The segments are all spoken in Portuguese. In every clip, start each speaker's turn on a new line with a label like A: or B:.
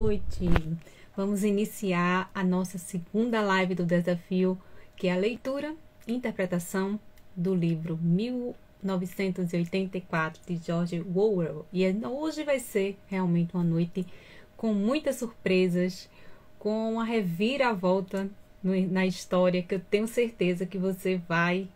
A: Noite. Vamos iniciar a nossa segunda live do desafio, que é a leitura e interpretação do livro 1984 de George Orwell. E hoje vai ser realmente uma noite com muitas surpresas, com uma reviravolta na história, que eu tenho certeza que você vai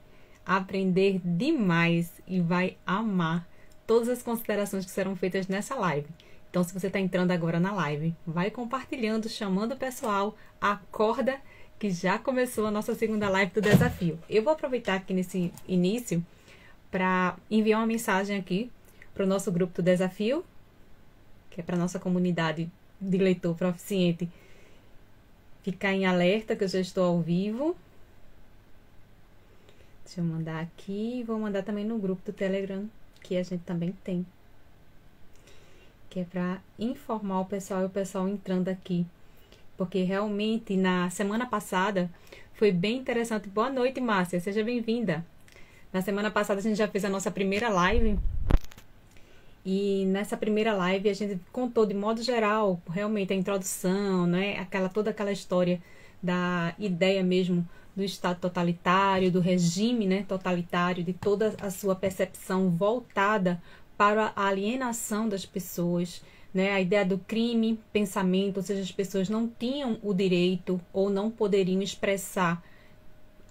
A: aprender demais e vai amar todas as considerações que serão feitas nessa live. Então, se você está entrando agora na live, vai compartilhando, chamando o pessoal, acorda que já começou a nossa segunda live do desafio. Eu vou aproveitar aqui nesse início para enviar uma mensagem aqui para o nosso grupo do desafio, que é para a nossa comunidade de leitor proficiente ficar em alerta que eu já estou ao vivo. Deixa eu mandar aqui, vou mandar também no grupo do Telegram, que a gente também tem, que é para informar o pessoal e o pessoal entrando aqui, porque realmente na semana passada foi bem interessante. Boa noite, Márcia, seja bem-vinda. Na semana passada a gente já fez a nossa primeira live, e nessa primeira live a gente contou de modo geral realmente a introdução, né? Toda aquela história da ideia mesmo do Estado totalitário, do regime, né, totalitário, de toda a sua percepção voltada para a alienação das pessoas, né? A ideia do crime, pensamento, ou seja, as pessoas não tinham o direito ou não poderiam expressar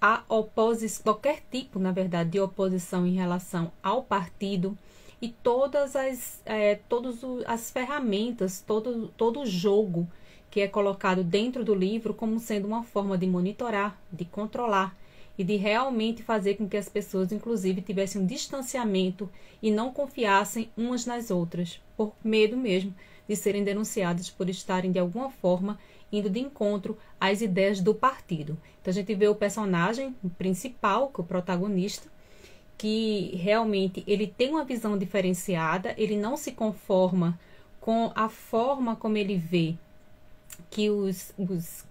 A: a oposição, qualquer tipo, na verdade, de oposição em relação ao partido, e todas as ferramentas, todo o jogo que é colocado dentro do livro como sendo uma forma de monitorar, de controlar e de realmente fazer com que as pessoas, inclusive, tivessem um distanciamento e não confiassem umas nas outras, por medo mesmo de serem denunciadas por estarem, de alguma forma, indo de encontro às ideias do partido. Então, a gente vê o personagem principal, que é o protagonista, que realmente ele tem uma visão diferenciada, ele não se conforma com a forma como ele vê que os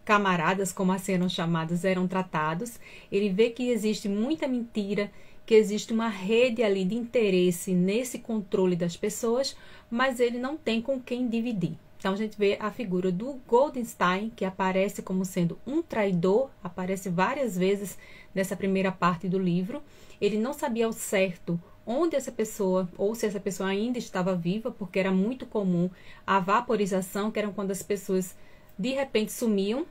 A: camaradas, como assim eram chamados, eram tratados. Ele vê que existe muita mentira, que existe uma rede ali de interesse nesse controle das pessoas, mas ele não tem com quem dividir. Então a gente vê a figura do Goldenstein, que aparece como sendo um traidor, aparece várias vezes nessa primeira parte do livro. Ele não sabia ao certo onde essa pessoa, ou se essa pessoa ainda estava viva, porque era muito comum a vaporização, que era quando as pessoas de repente sumiam,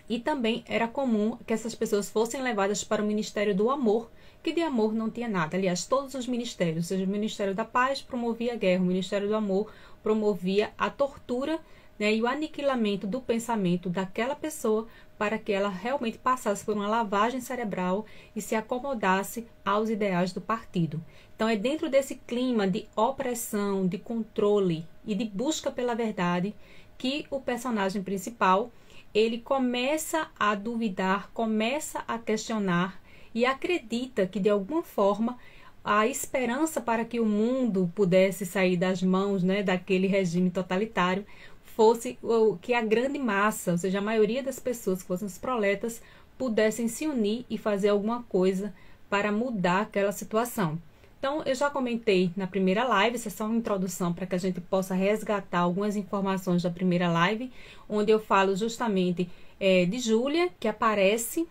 A: e também era comum que essas pessoas fossem levadas para o Ministério do Amor, que de amor não tinha nada. Aliás, todos os ministérios, ou seja, o Ministério da Paz promovia a guerra, o Ministério do Amor promovia a tortura, né, e o aniquilamento do pensamento daquela pessoa, para que ela realmente passasse por uma lavagem cerebral e se acomodasse aos ideais do partido. Então é dentro desse clima de opressão, de controle e de busca pela verdade que o personagem principal, ele começa a duvidar, começa a questionar e acredita que, de alguma forma, a esperança para que o mundo pudesse sair das mãos, né, daquele regime totalitário, fosse que a grande massa, ou seja, a maioria das pessoas que fossem os proletas, pudessem se unir e fazer alguma coisa para mudar aquela situação. Então, eu já comentei na primeira live, essa é só uma introdução para que a gente possa resgatar algumas informações da primeira live, onde eu falo justamente de Júlia, que aparece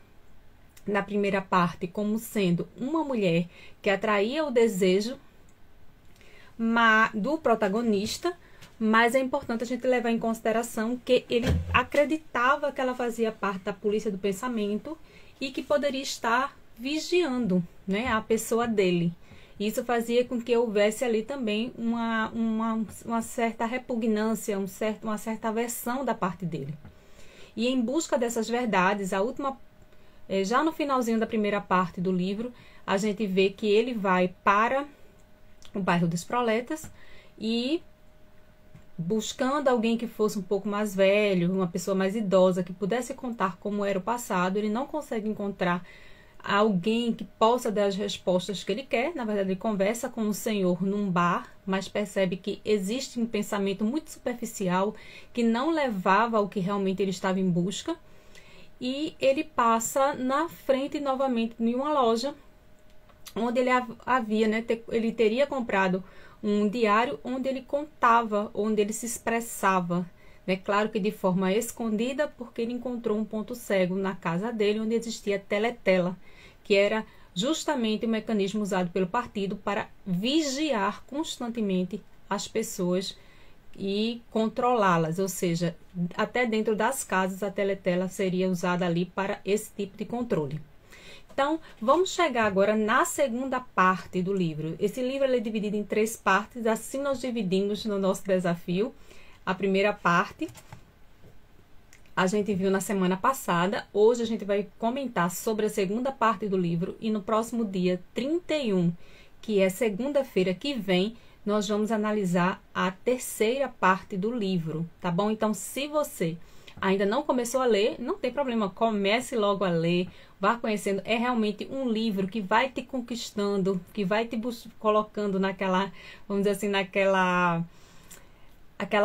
A: na primeira parte como sendo uma mulher que atraía o desejo do protagonista, mas é importante a gente levar em consideração que ele acreditava que ela fazia parte da polícia do pensamento e que poderia estar vigiando, né, a pessoa dele. Isso fazia com que houvesse ali também uma certa repugnância, uma certa aversão da parte dele. E em busca dessas verdades, já no finalzinho da primeira parte do livro, a gente vê que ele vai para o bairro dos Proletas e, buscando alguém que fosse um pouco mais velho, uma pessoa mais idosa, que pudesse contar como era o passado, ele não consegue encontrar alguém que possa dar as respostas que ele quer. Na verdade, ele conversa com o senhor num bar, mas percebe que existe um pensamento muito superficial que não levava ao que realmente ele estava em busca. E ele passa na frente novamente de uma loja onde ele havia, né, ele teria comprado um diário onde ele contava, onde ele se expressava É claro que de forma escondida, porque ele encontrou um ponto cego na casa dele, onde existia teletela, que era justamente o mecanismo usado pelo partido para vigiar constantemente as pessoas e controlá-las, ou seja, até dentro das casas a teletela seria usada ali para esse tipo de controle. Então, vamos chegar agora na segunda parte do livro. Esse livro ele é dividido em 3 partes, assim nós dividimos no nosso desafio. A primeira parte a gente viu na semana passada, hoje a gente vai comentar sobre a segunda parte do livro e no próximo dia 31, que é segunda-feira que vem, nós vamos analisar a terceira parte do livro, tá bom? Então, se você ainda não começou a ler, não tem problema, comece logo a ler, vá conhecendo. É realmente um livro que vai te conquistando, que vai te colocando naquela, vamos dizer assim, aquela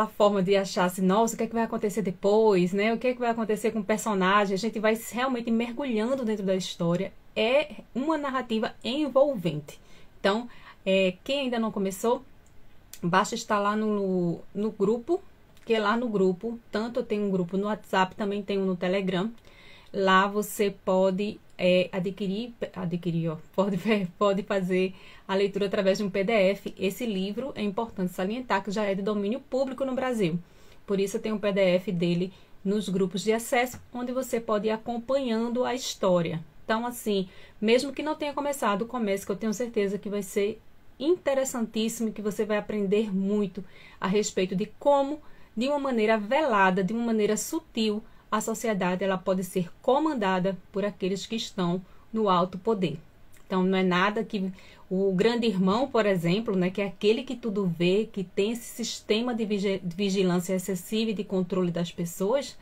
A: forma de achar assim, nossa, o que é que vai acontecer depois, né? O que é que vai acontecer com o personagem? A gente vai realmente mergulhando dentro da história. É uma narrativa envolvente. Então, quem ainda não começou, basta estar lá no grupo, que lá no grupo, tanto eu tenho um grupo no WhatsApp, também tenho no Telegram. Lá você pode pode fazer a leitura através de um PDF. Esse livro é importante salientar que já é de domínio público no Brasil. Por isso eu tenho um PDF dele nos grupos de acesso, onde você pode ir acompanhando a história. Então, assim, mesmo que não tenha começado, comece, que eu tenho certeza que vai ser interessantíssimo e que você vai aprender muito a respeito de como, de uma maneira velada, de uma maneira sutil, a sociedade ela pode ser comandada por aqueles que estão no alto poder. Então, não é nada que o grande irmão, por exemplo, né, que é aquele que tudo vê, que tem esse sistema de vigilância excessiva e de controle das pessoas,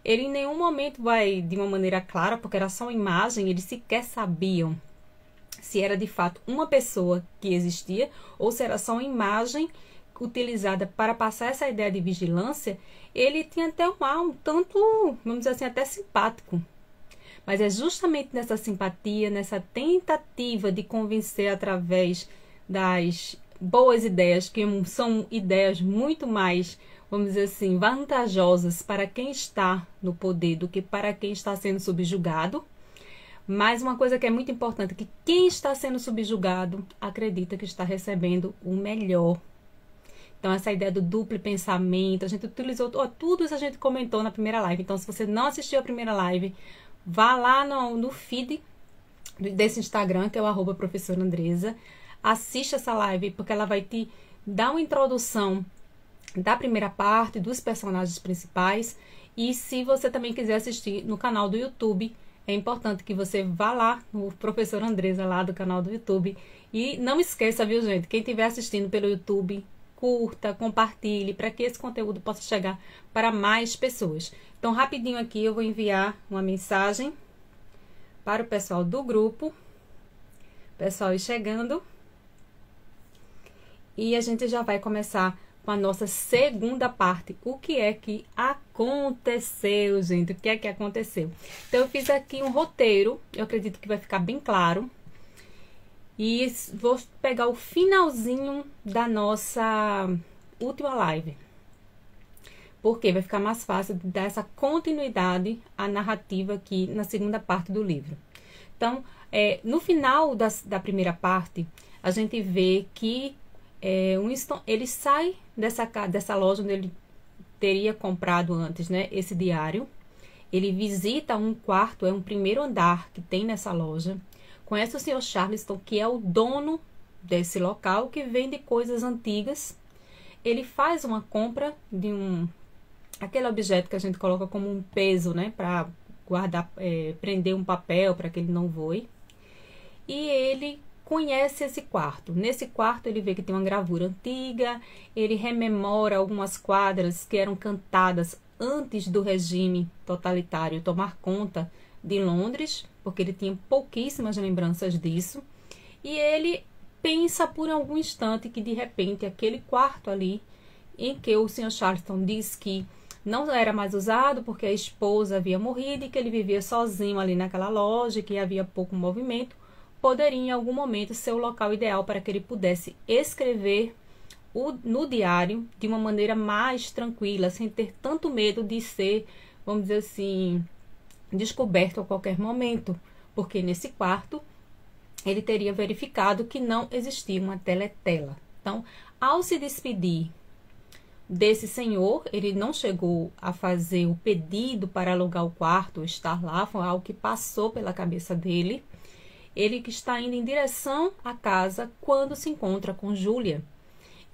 A: ele em nenhum momento vai de uma maneira clara, porque era só uma imagem, eles sequer sabiam se era de fato uma pessoa que existia ou se era só uma imagem utilizada para passar essa ideia de vigilância. Ele tinha até um ar um tanto, vamos dizer assim, até simpático. Mas é justamente nessa simpatia, nessa tentativa de convencer através das boas ideias, que são ideias muito mais, vamos dizer assim, vantajosas para quem está no poder do que para quem está sendo subjugado. Mas uma coisa que é muito importante, que quem está sendo subjugado acredita que está recebendo o melhor. Então, essa ideia do duplo pensamento, a gente utilizou, tudo isso a gente comentou na primeira live. Então, se você não assistiu a primeira live, vá lá no feed desse Instagram, que é o @professorandresa. Assista essa live, porque ela vai te dar uma introdução da primeira parte, dos personagens principais. E se você também quiser assistir no canal do YouTube, é importante que você vá lá no Professor Andresa, lá do canal do YouTube. E não esqueça, viu, gente? Quem estiver assistindo pelo YouTube, curta, compartilhe, para que esse conteúdo possa chegar para mais pessoas. Então, rapidinho aqui, eu vou enviar uma mensagem para o pessoal do grupo. Pessoal ir chegando. E a gente já vai começar com a nossa segunda parte. O que é que aconteceu, gente? O que é que aconteceu? Então, eu fiz aqui um roteiro. Eu acredito que vai ficar bem claro. E vou pegar o finalzinho da nossa última live. Porque vai ficar mais fácil de dar essa continuidade à narrativa aqui na segunda parte do livro. Então, no final da primeira parte, a gente vê que Winston, ele sai dessa loja onde ele teria comprado antes, né, esse diário. Ele visita um quarto, um primeiro andar que tem nessa loja. Conhece o Sr. Charleston, que é o dono desse local, que vende coisas antigas. Ele faz uma compra de aquele objeto que a gente coloca como um peso, né, para guardar, prender um papel para que ele não voe. E ele conhece esse quarto. Nesse quarto ele vê que tem uma gravura antiga, ele rememora algumas quadras que eram cantadas antes do regime totalitário tomar conta de Londres, porque ele tinha pouquíssimas lembranças disso. E ele pensa por algum instante que de repente aquele quarto ali, em que o Sr. Charleston diz que não era mais usado porque a esposa havia morrido e que ele vivia sozinho ali naquela loja, que havia pouco movimento, poderia em algum momento ser o local ideal para que ele pudesse escrever no diário de uma maneira mais tranquila, sem ter tanto medo de ser, vamos dizer assim, descoberto a qualquer momento, porque nesse quarto ele teria verificado que não existia uma teletela. Então, ao se despedir desse senhor, ele não chegou a fazer o pedido para alugar o quarto, estar lá, foi algo que passou pela cabeça dele. Ele que está indo em direção à casa quando se encontra com Júlia.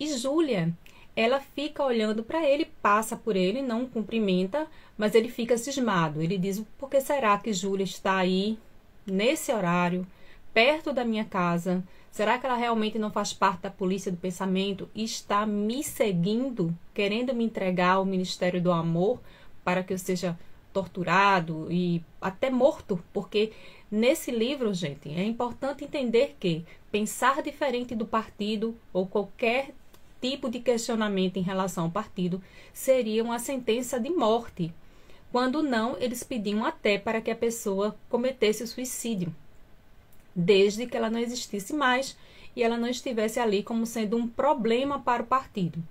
A: E Júlia, ela fica olhando para ele, passa por ele, não cumprimenta, mas ele fica cismado. Ele diz, por que será que Júlia está aí, nesse horário, perto da minha casa? Será que ela realmente não faz parte da polícia do pensamento e está me seguindo, querendo me entregar ao Ministério do Amor para que eu seja torturado e até morto? Porque nesse livro, gente, é importante entender que pensar diferente do partido ou qualquer tipo de questionamento em relação ao partido seria uma sentença de morte. Quando não, eles pediam até para que a pessoa cometesse o suicídio, desde que ela não existisse mais e ela não estivesse ali como sendo um problema para o partido.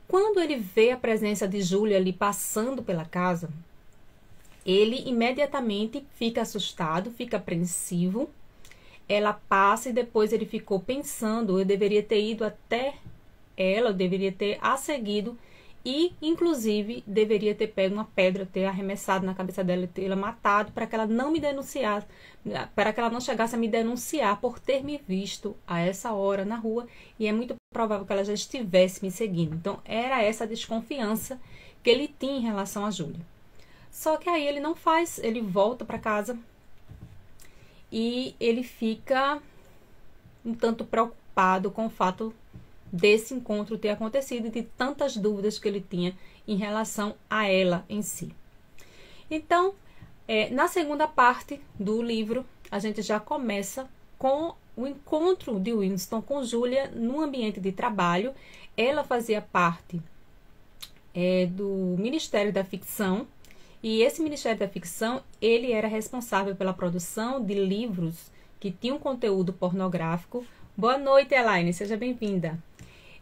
A: Quando ele vê a presença de Júlia ali passando pela casa, ele imediatamente fica assustado, fica apreensivo. Ela passa e depois ele ficou pensando, eu deveria ter ido até ela, eu deveria ter a seguido e, inclusive, deveria ter pego uma pedra, ter arremessado na cabeça dela e tê-la matado para que ela não me denunciasse, para que ela não chegasse a me denunciar por ter me visto a essa hora na rua e é muito provável que ela já estivesse me seguindo. Então, era essa desconfiança que ele tinha em relação a Júlia. Só que aí ele não faz, ele volta para casa e ele fica um tanto preocupado com o fato desse encontro ter acontecido e de tantas dúvidas que ele tinha em relação a ela em si. Então, na segunda parte do livro, a gente já começa com o encontro de Winston com Júlia no ambiente de trabalho. Ela fazia parte do Ministério da Ficção, e esse Ministério da Ficção, ele era responsável pela produção de livros que tinham conteúdo pornográfico. Boa noite, Elaine, seja bem-vinda.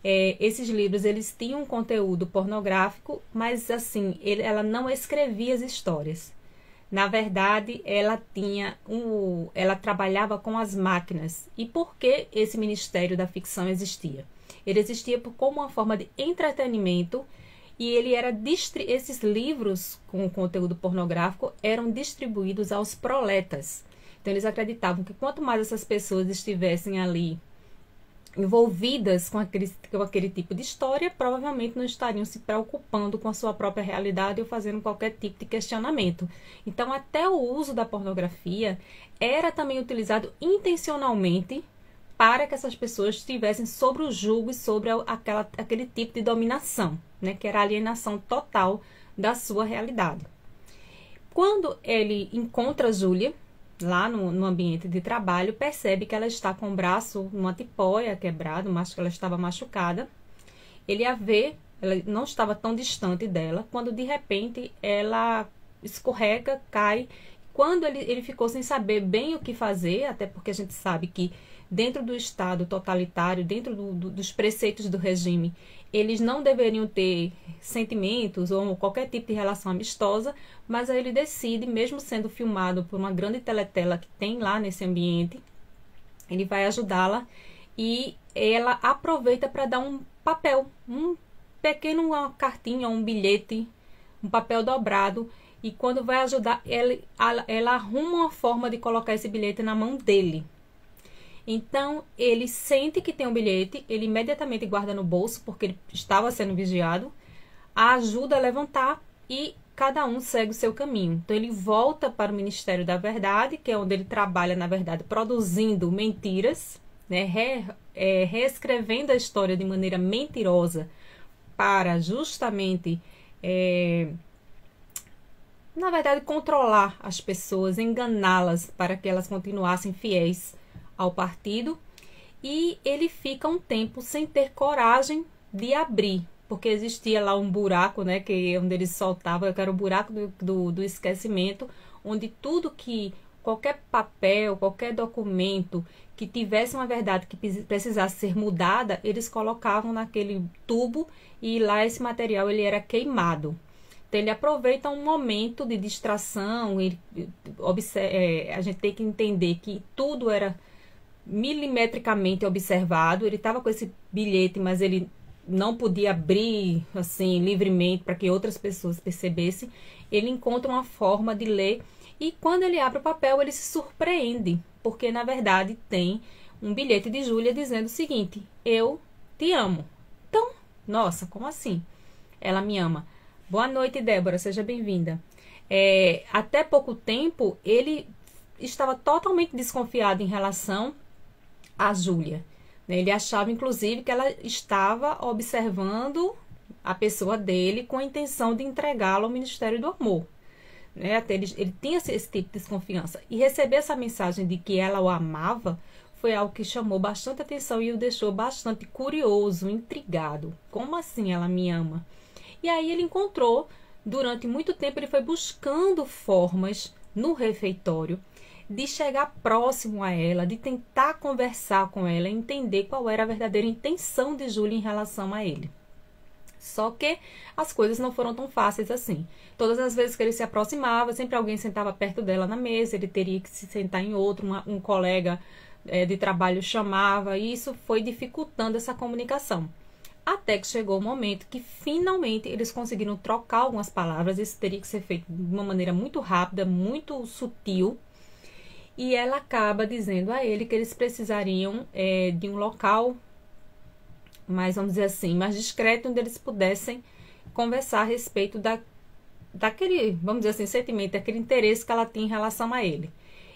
A: Esses livros, eles tinham um conteúdo pornográfico, mas assim, ela não escrevia as histórias. Na verdade, ela trabalhava com as máquinas. E por que esse Ministério da Ficção existia? Ele existia como uma forma de entretenimento e esses livros com conteúdo pornográfico eram distribuídos aos proletas. Então, eles acreditavam que quanto mais essas pessoas estivessem ali envolvidas com aquele tipo de história, provavelmente não estariam se preocupando com a sua própria realidade ou fazendo qualquer tipo de questionamento. Então, até o uso da pornografia era também utilizado intencionalmente para que essas pessoas estivessem sobre o jugo e sobre aquele tipo de dominação, né, que era a alienação total da sua realidade. Quando ele encontra Júlia lá no ambiente de trabalho, percebe que ela está com o braço numa tipóia quebrado, mas que ela estava machucada. Ele a vê, ela não estava tão distante dela, quando de repente ela escorrega, cai. Quando ele ficou sem saber bem o que fazer, até porque a gente sabe que dentro do Estado totalitário, dentro dos preceitos do regime, eles não deveriam ter sentimentos ou qualquer tipo de relação amistosa, mas aí ele decide, mesmo sendo filmado por uma grande teletela que tem lá nesse ambiente, ele vai ajudá-la e ela aproveita para dar um papel, uma cartinha, um bilhete, um papel dobrado, e quando vai ajudar, ela arruma uma forma de colocar esse bilhete na mão dele. Então, ele sente que tem um bilhete, ele imediatamente guarda no bolso, porque ele estava sendo vigiado, a ajuda a levantar e cada um segue o seu caminho. Então, ele volta para o Ministério da Verdade, que é onde ele trabalha, na verdade, produzindo mentiras, né, reescrevendo a história de maneira mentirosa para justamente, na verdade, controlar as pessoas, enganá-las para que elas continuassem fiéis ao partido. E ele fica um tempo sem ter coragem de abrir, porque existia lá um buraco, né, onde ele soltava, que era o buraco do esquecimento, onde tudo que qualquer papel, qualquer documento que tivesse uma verdade que precisasse ser mudada, eles colocavam naquele tubo e lá esse material ele era queimado. Então, ele aproveita um momento de distração, a gente tem que entender que tudo era milimetricamente observado. Ele estava com esse bilhete, mas ele não podia abrir assim livremente para que outras pessoas percebessem. Ele encontra uma forma de ler e quando ele abre o papel ele se surpreende, porque na verdade tem um bilhete de Júlia dizendo o seguinte: eu te amo. Então, nossa, como assim? Ela me ama. Boa noite, Débora, seja bem-vinda. Até pouco tempo ele estava totalmente desconfiado em relação a Júlia. Ele achava, inclusive, que ela estava observando a pessoa dele com a intenção de entregá-la ao Ministério do Amor. Até ele tinha esse tipo de desconfiança. E receber essa mensagem de que ela o amava foi algo que chamou bastante atenção e o deixou bastante curioso, intrigado. Como assim ela me ama? E aí ele encontrou, durante muito tempo, ele foi buscando formas no refeitório de chegar próximo a ela, de tentar conversar com ela, entender qual era a verdadeira intenção de Júlia em relação a ele. Só que as coisas não foram tão fáceis assim. Todas as vezes que ele se aproximava, sempre alguém sentava perto dela na mesa, ele teria que se sentar em outro, um colega de trabalho chamava, e isso foi dificultando essa comunicação. Até que chegou o momento que finalmente eles conseguiram trocar algumas palavras. Isso teria que ser feito de uma maneira muito rápida, muito sutil. E ela acaba dizendo a ele que eles precisariam de um local mais, vamos dizer assim, mais discreto, onde eles pudessem conversar a respeito daquele, vamos dizer assim, sentimento, daquele interesse que ela tinha em relação a ele.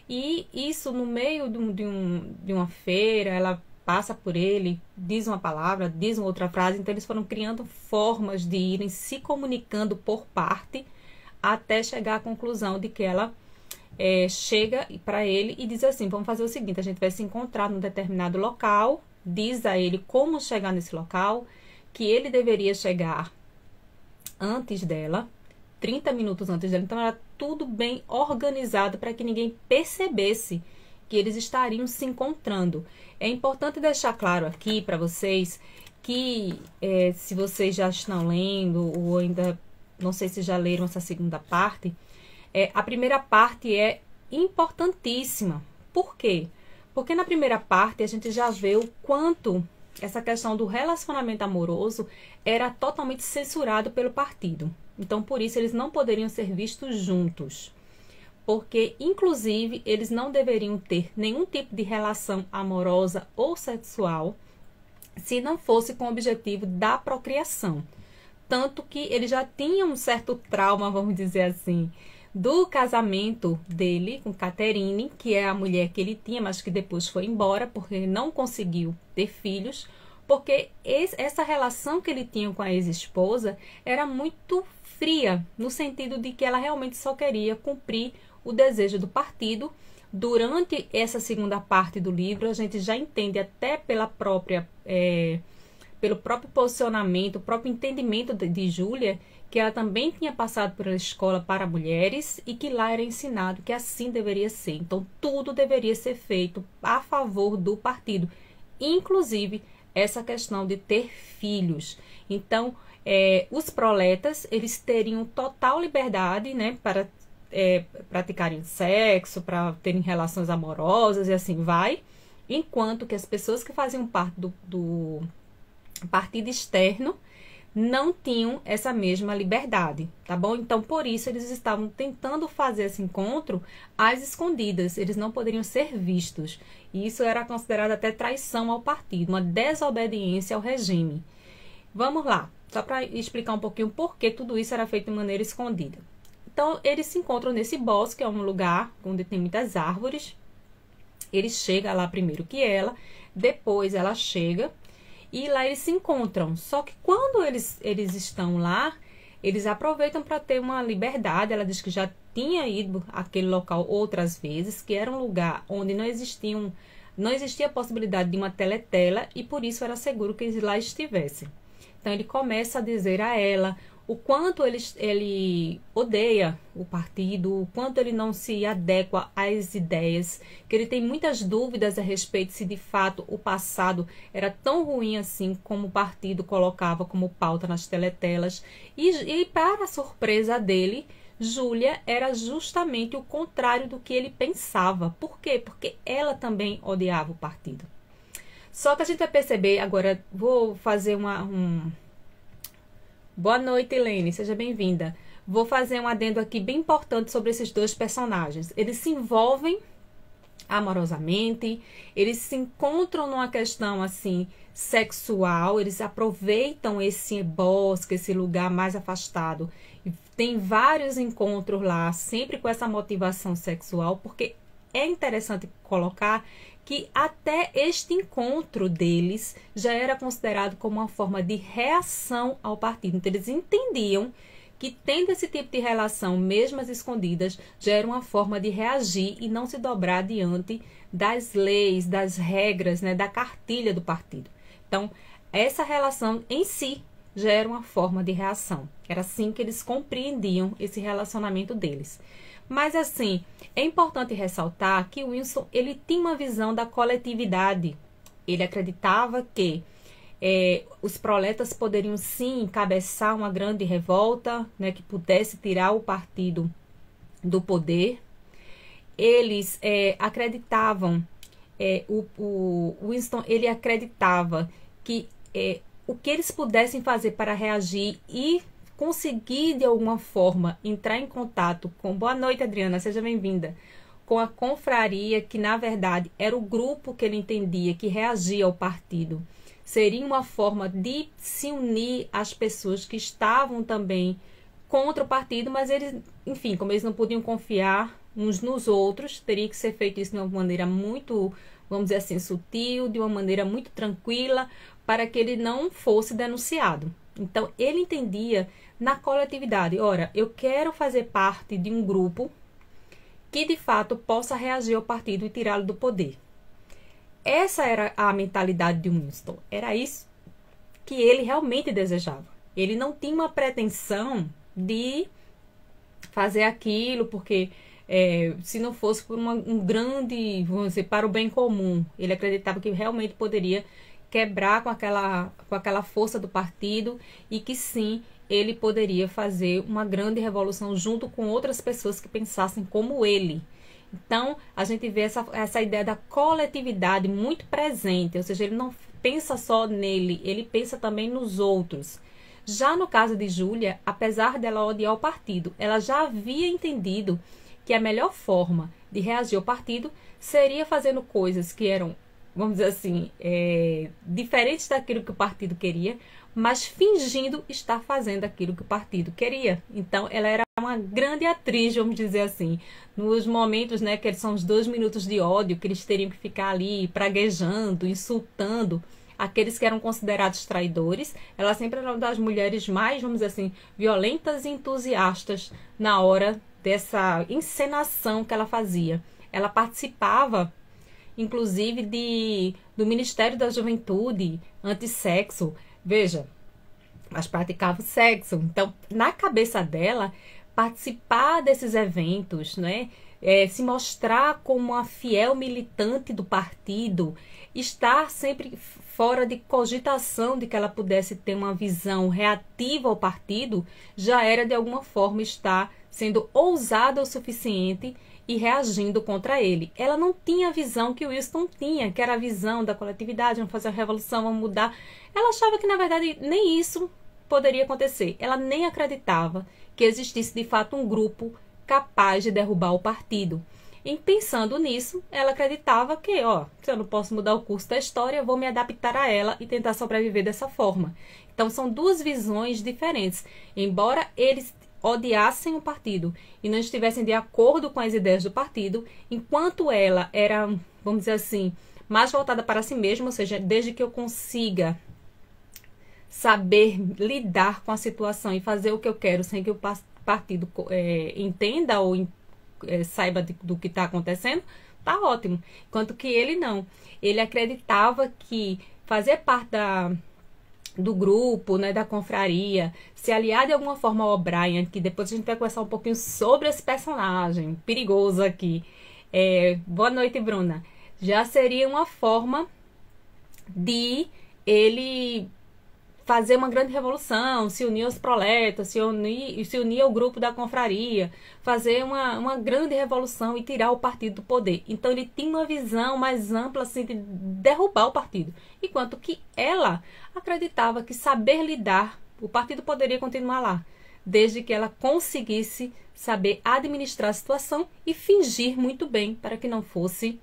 A: E isso no meio de uma feira, ela passa por ele, diz uma palavra, diz uma outra frase. Então eles foram criando formas de irem se comunicando por parte, até chegar à conclusão de que ela chega para ele e diz assim: vamos fazer o seguinte, a gente vai se encontrar num determinado local, diz a ele como chegar nesse local, que ele deveria chegar antes dela, 30 minutos antes dela. Então era tudo bem organizado para que ninguém percebesse que eles estariam se encontrando. É importante deixar claro aqui para vocês que se vocês já estão lendo ou ainda não sei se já leram essa segunda parte, a primeira parte é importantíssima. Por quê? Porque na primeira parte a gente já vê o quanto essa questão do relacionamento amoroso era totalmente censurado pelo partido. Então, por isso, eles não poderiam ser vistos juntos. Porque, inclusive, eles não deveriam ter nenhum tipo de relação amorosa ou sexual se não fosse com o objetivo da procriação. Tanto que eles já tinham um certo trauma, vamos dizer assim, do casamento dele com Catherine, que é a mulher que ele tinha, mas que depois foi embora porque não conseguiu ter filhos, porque essa relação que ele tinha com a ex-esposa era muito fria, no sentido de que ela realmente só queria cumprir o desejo do partido. Durante essa segunda parte do livro, a gente já entende até pelo próprio posicionamento, o próprio entendimento de Júlia, que ela também tinha passado pela escola para mulheres e que lá era ensinado que assim deveria ser. Então, tudo deveria ser feito a favor do partido, inclusive essa questão de ter filhos. Então, os proletas, eles teriam total liberdade, né, para praticarem sexo, para terem relações amorosas e assim vai, enquanto que as pessoas que faziam parte do partido externo não tinham essa mesma liberdade, tá bom? Então, por isso, eles estavam tentando fazer esse encontro às escondidas, eles não poderiam ser vistos. E isso era considerado até traição ao partido, uma desobediência ao regime. Vamos lá, só para explicar um pouquinho por que tudo isso era feito de maneira escondida. Então, eles se encontram nesse bosque, é um lugar onde tem muitas árvores. Ele chega lá primeiro que ela, depois ela chega, e lá eles se encontram. Só que quando eles estão lá, eles aproveitam para ter uma liberdade. Ela diz que já tinha ido àquele local outras vezes, que era um lugar onde não existia a possibilidade de uma teletela, e por isso era seguro que eles lá estivessem. Então ele começa a dizer a ela o quanto ele odeia o partido, o quanto ele não se adequa às ideias, que ele tem muitas dúvidas a respeito se de fato o passado era tão ruim assim como o partido colocava como pauta nas teletelas. E para a surpresa dele, Júlia era justamente o contrário do que ele pensava. Por quê? Porque ela também odiava o partido. Só que a gente vai perceber, agora vou fazer Boa noite, Helene, seja bem-vinda. Vou fazer um adendo aqui bem importante sobre esses dois personagens. Eles se envolvem amorosamente, eles se encontram numa questão assim sexual, eles aproveitam esse bosque, esse lugar mais afastado. Tem vários encontros lá, sempre com essa motivação sexual, porque é interessante colocar que até este encontro deles já era considerado como uma forma de reação ao partido. Então, eles entendiam que tendo esse tipo de relação, mesmo as escondidas, já era uma forma de reagir e não se dobrar diante das leis, das regras, né, da cartilha do partido. Então, essa relação em si já era uma forma de reação. Era assim que eles compreendiam esse relacionamento deles. Mas, assim, é importante ressaltar que o Winston, ele tinha uma visão da coletividade. Ele acreditava que os proletas poderiam, sim, encabeçar uma grande revolta, né, que pudesse tirar o partido do poder. Eles acreditavam, o Winston, ele acreditava que o que eles pudessem fazer para reagir e conseguir de alguma forma entrar em contato com... Boa noite, Adriana, seja bem-vinda. Com a confraria, que na verdade era o grupo que ele entendia que reagia ao partido. Seria uma forma de se unir às pessoas que estavam também contra o partido, mas eles, enfim, como eles não podiam confiar uns nos outros, teria que ser feito isso de uma maneira muito, vamos dizer assim, sutil, de uma maneira muito tranquila, para que ele não fosse denunciado. Então, ele entendia na coletividade, ora, eu quero fazer parte de um grupo que de fato possa reagir ao partido e tirá-lo do poder. Essa era a mentalidade de Winston, era isso que ele realmente desejava. Ele não tinha uma pretensão de fazer aquilo, porque se não fosse por um grande, vamos dizer, para o bem comum, ele acreditava que realmente poderia quebrar com aquela força do partido e que sim, ele poderia fazer uma grande revolução junto com outras pessoas que pensassem como ele. Então, a gente vê essa ideia da coletividade muito presente, ou seja, ele não pensa só nele, ele pensa também nos outros. Já no caso de Júlia, apesar dela odiar o partido, ela já havia entendido que a melhor forma de reagir ao partido seria fazendo coisas que eram, vamos dizer assim, diferentes daquilo que o partido queria, mas fingindo estar fazendo aquilo que o partido queria. Então, ela era uma grande atriz, vamos dizer assim. Nos momentos, né, que são os 2 minutos de ódio, que eles teriam que ficar ali praguejando, insultando aqueles que eram considerados traidores, ela sempre era uma das mulheres mais, vamos dizer assim, violentas e entusiastas na hora dessa encenação que ela fazia. Ela participava inclusive do Ministério da Juventude antissexo, veja, mas praticava o sexo. Então, na cabeça dela, participar desses eventos, né, se mostrar como uma fiel militante do partido, estar sempre fora de cogitação de que ela pudesse ter uma visão reativa ao partido, já era de alguma forma estar sendo ousada o suficiente e reagindo contra ele. Ela não tinha a visão que o Winston tinha, que era a visão da coletividade, vamos fazer a revolução, vamos mudar. Ela achava que, na verdade, nem isso poderia acontecer. Ela nem acreditava que existisse, de fato, um grupo capaz de derrubar o partido. E pensando nisso, ela acreditava que, se eu não posso mudar o curso da história, eu vou me adaptar a ela e tentar sobreviver dessa forma. Então, são duas visões diferentes. Embora eles odiassem o partido e não estivessem de acordo com as ideias do partido, enquanto ela era, vamos dizer assim, mais voltada para si mesma, ou seja, desde que eu consiga saber lidar com a situação e fazer o que eu quero sem que o partido entenda ou saiba do que está acontecendo, tá ótimo. Enquanto que ele não. Ele acreditava que fazer parte do grupo, né, da confraria, se aliar de alguma forma ao O'Brien, que depois a gente vai conversar um pouquinho sobre esse personagem perigoso aqui. Boa noite, Bruna. Já seria uma forma de ele fazer uma grande revolução, se unir aos proletas, se unir ao grupo da confraria, fazer uma grande revolução e tirar o partido do poder. Então ele tinha uma visão mais ampla assim, de derrubar o partido, enquanto que ela acreditava que saber lidar, o partido poderia continuar lá, desde que ela conseguisse saber administrar a situação e fingir muito bem para que não fosse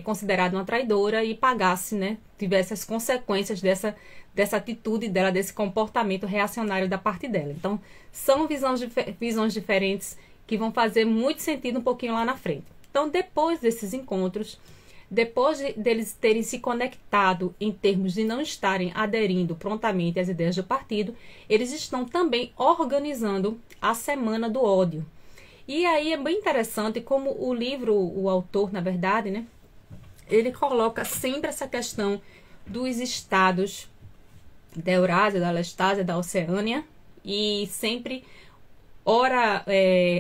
A: considerada uma traidora e pagasse, né, tivesse as consequências dessa atitude dela, desse comportamento reacionário da parte dela. Então, são visões diferentes que vão fazer muito sentido um pouquinho lá na frente. Então, depois desses encontros, depois deles terem se conectado em termos de não estarem aderindo prontamente às ideias do partido, eles estão também organizando a Semana do Ódio. E aí é bem interessante como o livro, o autor, na verdade, né, ele coloca sempre essa questão dos estados da Eurásia, da Lestásia, da Oceânia, e sempre, ora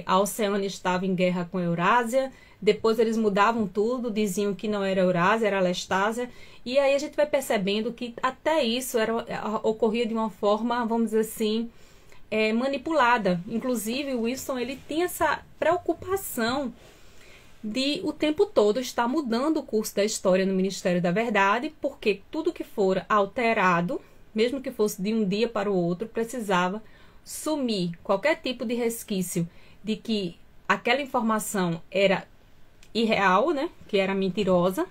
A: a Oceânia estava em guerra com a Eurásia, depois eles mudavam tudo, diziam que não era Eurásia, era Lestásia, e aí a gente vai percebendo que até isso ocorria de uma forma, vamos dizer assim, manipulada. Inclusive o Winston, ele tinha essa preocupação de o tempo todo estar mudando o curso da história no Ministério da Verdade, porque tudo que for alterado, mesmo que fosse de um dia para o outro, precisava sumir qualquer tipo de resquício de que aquela informação era irreal, né, que era mentirosa.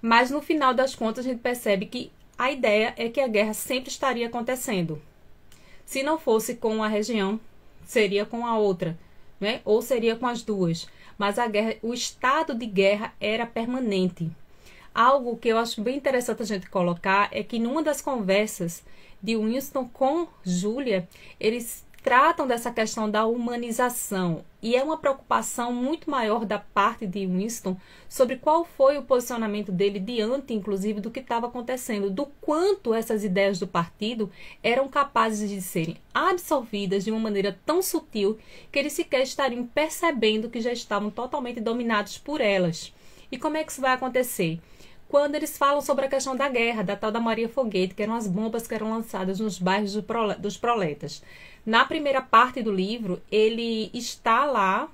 A: Mas no final das contas a gente percebe que a ideia é que a guerra sempre estaria acontecendo. Se não fosse com uma região, seria com a outra, né, ou seria com as duas. Mas a guerra, o estado de guerra era permanente. Algo que eu acho bem interessante a gente colocar é que numa das conversas de Winston com Julia, eles tratam dessa questão da humanização. E é uma preocupação muito maior da parte de Winston sobre qual foi o posicionamento dele diante, inclusive, do que estava acontecendo, do quanto essas ideias do partido eram capazes de serem absorvidas de uma maneira tão sutil que eles sequer estariam percebendo que já estavam totalmente dominados por elas. E como é que isso vai acontecer? Quando eles falam sobre a questão da guerra, da tal da Maria Foguete, que eram as bombas que eram lançadas nos bairros dos proletas. Na primeira parte do livro, ele está lá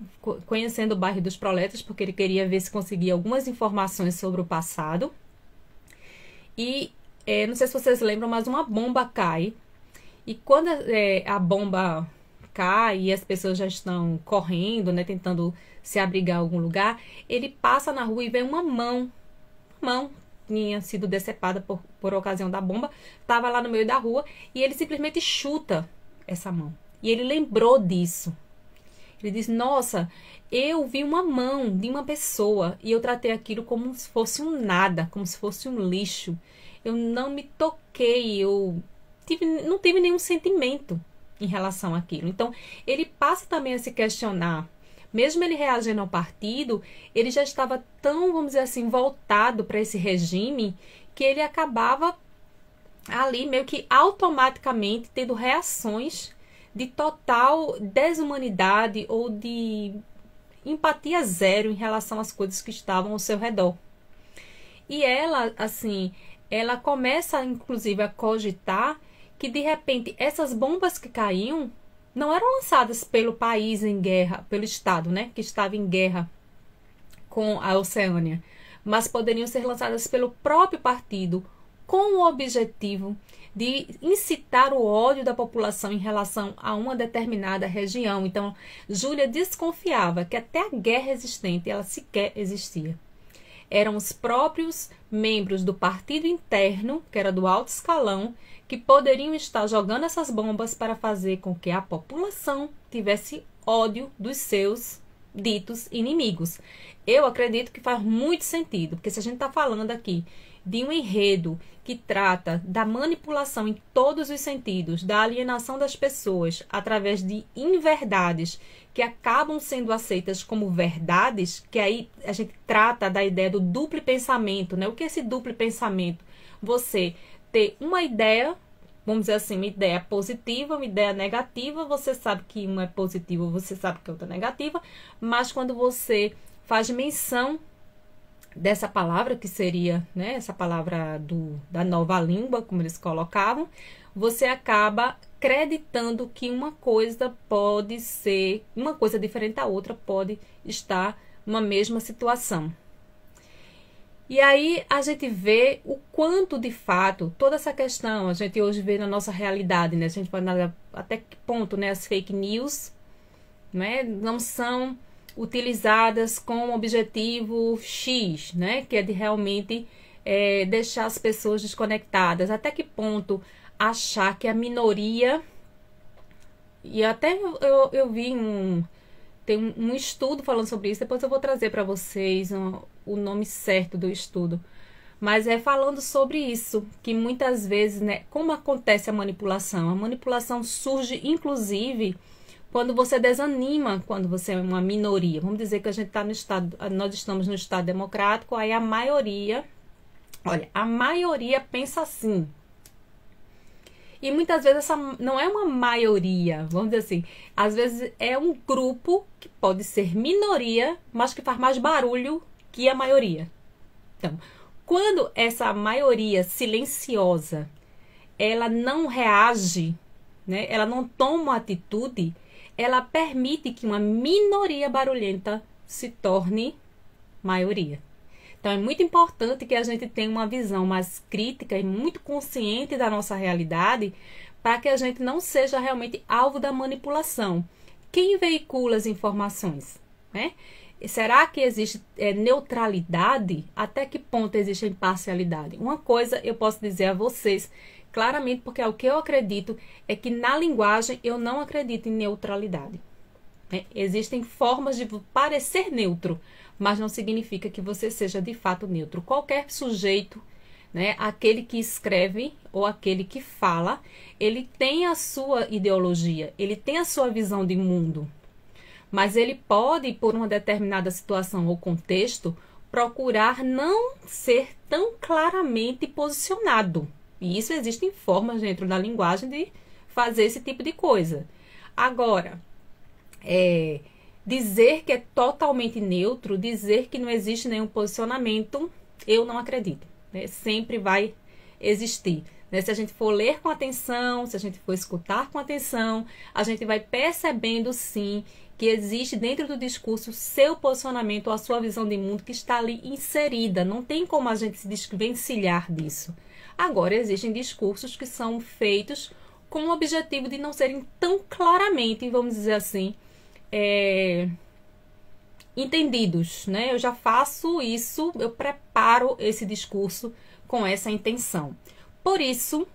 A: conhecendo o bairro dos proletas, porque ele queria ver se conseguia algumas informações sobre o passado. E não sei se vocês lembram, mas uma bomba cai. E quando a bomba cai e as pessoas já estão correndo, né, tentando se abrigar em algum lugar, ele passa na rua e vê uma mão tinha sido decepada por ocasião da bomba, estava lá no meio da rua e ele simplesmente chuta essa mão. E ele lembrou disso. Ele diz, nossa, eu vi uma mão de uma pessoa e eu tratei aquilo como se fosse um nada, como se fosse um lixo. Eu não me toquei, não tive nenhum sentimento em relação àquilo. Então, ele passa também a se questionar. Mesmo ele reagindo ao partido, ele já estava tão, vamos dizer assim, voltado para esse regime, que ele acabava ali meio que automaticamente tendo reações de total desumanidade ou de empatia zero em relação às coisas que estavam ao seu redor. E ela, assim, ela começa inclusive a cogitar que de repente essas bombas que caíam não eram lançadas pelo país em guerra, pelo Estado, né, que estava em guerra com a Oceânia, mas poderiam ser lançadas pelo próprio partido, com o objetivo de incitar o ódio da população em relação a uma determinada região. Então, Júlia desconfiava que até a guerra existente, ela sequer existia. Eram os próprios membros do partido interno, que era do alto escalão, que poderiam estar jogando essas bombas para fazer com que a população tivesse ódio dos seus ditos inimigos. Eu acredito que faz muito sentido, porque se a gente está falando aqui de um enredo que trata da manipulação em todos os sentidos, da alienação das pessoas através de inverdades que acabam sendo aceitas como verdades, que aí a gente trata da ideia do duplo pensamento, né? O que é esse duplo pensamento? Você ter uma ideia, vamos dizer assim, uma ideia positiva, uma ideia negativa, você sabe que uma é positiva, você sabe que a outra é negativa, mas quando você faz menção dessa palavra, que seria, né, essa palavra da nova língua, como eles colocavam, você acaba acreditando que uma coisa pode ser, uma coisa diferente da outra pode estar numa mesma situação. E aí a gente vê o quanto de fato toda essa questão a gente hoje vê na nossa realidade, né? A gente pode analisar até que ponto, né, as fake news, né, não são utilizadas com o objetivo X, né, que é de realmente deixar as pessoas desconectadas. Até que ponto achar que a minoria, e até eu vi tem um estudo falando sobre isso, depois eu vou trazer para vocês o nome certo do estudo, mas é falando sobre isso, que muitas vezes, né, como acontece a manipulação surge inclusive quando você desanima, quando você é uma minoria. Vamos dizer que a gente está no estado, nós estamos no estado democrático, aí a maioria pensa assim. E muitas vezes essa não é uma maioria, vamos dizer assim, às vezes é um grupo que pode ser minoria, mas que faz mais barulho que a maioria. Então, quando essa maioria silenciosa, ela não reage, né, ela não toma uma atitude, ela permite que uma minoria barulhenta se torne maioria. Então, é muito importante que a gente tenha uma visão mais crítica e muito consciente da nossa realidade para que a gente não seja realmente alvo da manipulação. Quem veicula as informações, né? Será que existe neutralidade? Até que ponto existe imparcialidade? Uma coisa eu posso dizer a vocês claramente, porque é o que eu acredito, é que na linguagem eu não acredito em neutralidade. Existem formas de parecer neutro, mas não significa que você seja de fato neutro. Qualquer sujeito, né, aquele que escreve ou aquele que fala, ele tem a sua ideologia, ele tem a sua visão de mundo, mas ele pode, por uma determinada situação ou contexto, procurar não ser tão claramente posicionado. E isso existem formas dentro da linguagem de fazer esse tipo de coisa. Agora, dizer que é totalmente neutro, dizer que não existe nenhum posicionamento, eu não acredito. Né? Sempre vai existir. Né? Se a gente for ler com atenção, se a gente for escutar com atenção, a gente vai percebendo sim que existe dentro do discurso seu posicionamento, a sua visão de mundo que está ali inserida. Não tem como a gente se desvencilhar disso. Agora, existem discursos que são feitos com o objetivo de não serem tão claramente, vamos dizer assim, entendidos, né? Eu já faço isso, eu preparo esse discurso com essa intenção. Por isso,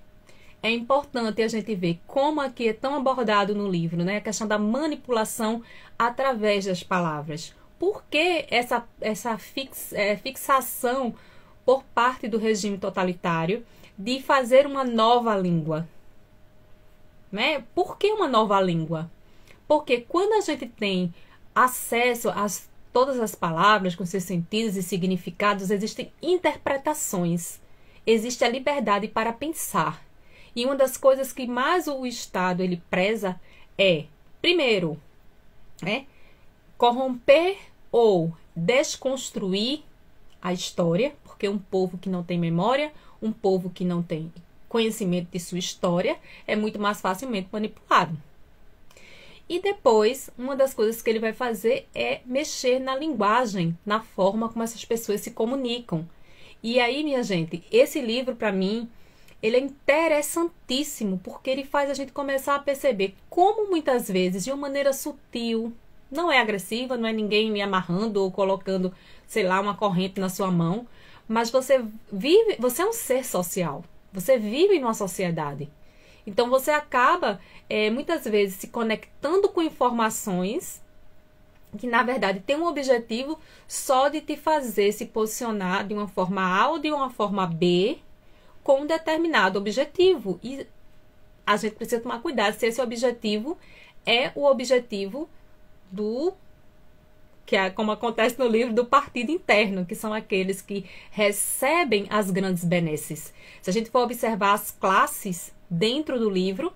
A: é importante a gente ver como aqui é tão abordado no livro, né? A questão da manipulação através das palavras. Por que essa fixação por parte do regime totalitário de fazer uma nova língua? Né? Por que uma nova língua? Porque quando a gente tem acesso a todas as palavras com seus sentidos e significados, existem interpretações, existe a liberdade para pensar. E uma das coisas que mais o Estado ele preza é, primeiro, corromper ou desconstruir a história, porque um povo que não tem memória, um povo que não tem conhecimento de sua história, é muito mais facilmente manipulado. E depois, uma das coisas que ele vai fazer é mexer na linguagem, na forma como essas pessoas se comunicam. E aí, minha gente, esse livro, para mim, ele é interessantíssimo, porque ele faz a gente começar a perceber como muitas vezes, de uma maneira sutil, não é agressiva, não é ninguém me amarrando ou colocando, sei lá, uma corrente na sua mão, mas você é um ser social, você vive numa sociedade. Então, você acaba, muitas vezes, se conectando com informações que, na verdade, tem um objetivo só de te fazer se posicionar de uma forma A ou de uma forma B com um determinado objetivo. E a gente precisa tomar cuidado se esse objetivo é o objetivo que é como acontece no livro, do partido interno, que são aqueles que recebem as grandes benesses. Se a gente for observar as classes dentro do livro,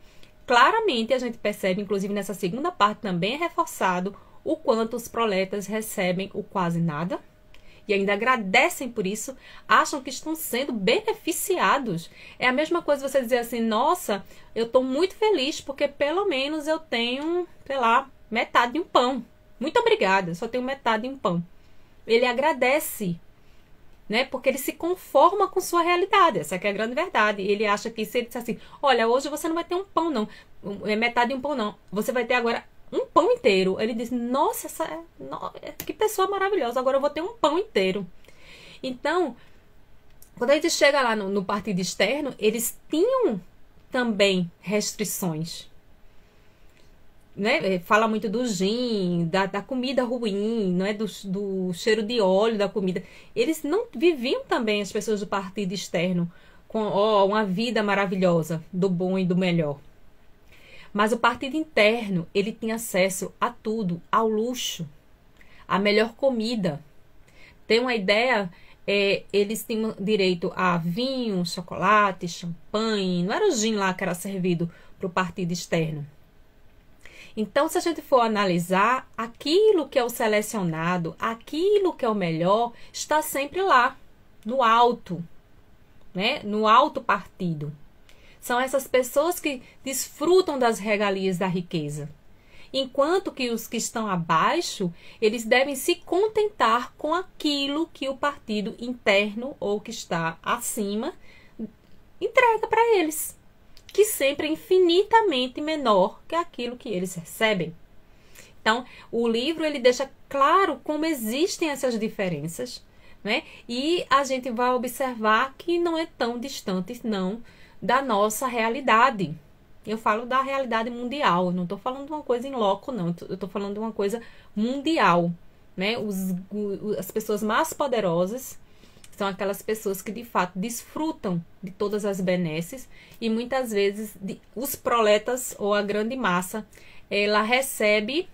A: claramente a gente percebe, inclusive nessa segunda parte também é reforçado, o quanto os proletas recebem o quase nada, e ainda agradecem por isso, acham que estão sendo beneficiados. É a mesma coisa você dizer assim, nossa, eu estou muito feliz porque pelo menos eu tenho, sei lá, metade de um pão. Muito obrigada, só tenho metade de um pão. Ele agradece, né? Porque ele se conforma com sua realidade. Essa aqui é a grande verdade. Ele acha que se ele disser assim, olha, hoje você não vai ter um pão não, é metade de um pão não, você vai ter agora um pão inteiro. Ele diz, nossa, que pessoa maravilhosa, agora eu vou ter um pão inteiro. Então, quando a gente chega lá no partido externo, eles tinham também restrições, né? Fala muito do gin, da comida ruim, não é? Do cheiro de óleo da comida. Eles não viviam também, as pessoas do partido externo, com uma vida maravilhosa, do bom e do melhor. Mas o partido interno, ele tinha acesso a tudo, ao luxo, à melhor comida. Tem uma ideia, eles tinham direito a vinho, chocolate, champanhe, não era o gin lá que era servido para o partido externo. Então, se a gente for analisar, aquilo que é o selecionado, aquilo que é o melhor, está sempre lá, no alto, né? No alto partido. São essas pessoas que desfrutam das regalias da riqueza. Enquanto que os que estão abaixo, eles devem se contentar com aquilo que o partido interno ou que está acima entrega para eles, que sempre é infinitamente menor que aquilo que eles recebem. Então, o livro ele deixa claro como existem essas diferenças, né? E a gente vai observar que não é tão distante, não, da nossa realidade. Eu falo da realidade mundial, eu não estou falando de uma coisa em loco, não. Eu estou falando de uma coisa mundial, né? As pessoas mais poderosas são aquelas pessoas que de fato desfrutam de todas as benesses e muitas vezes os proletas ou a grande massa, ela recebe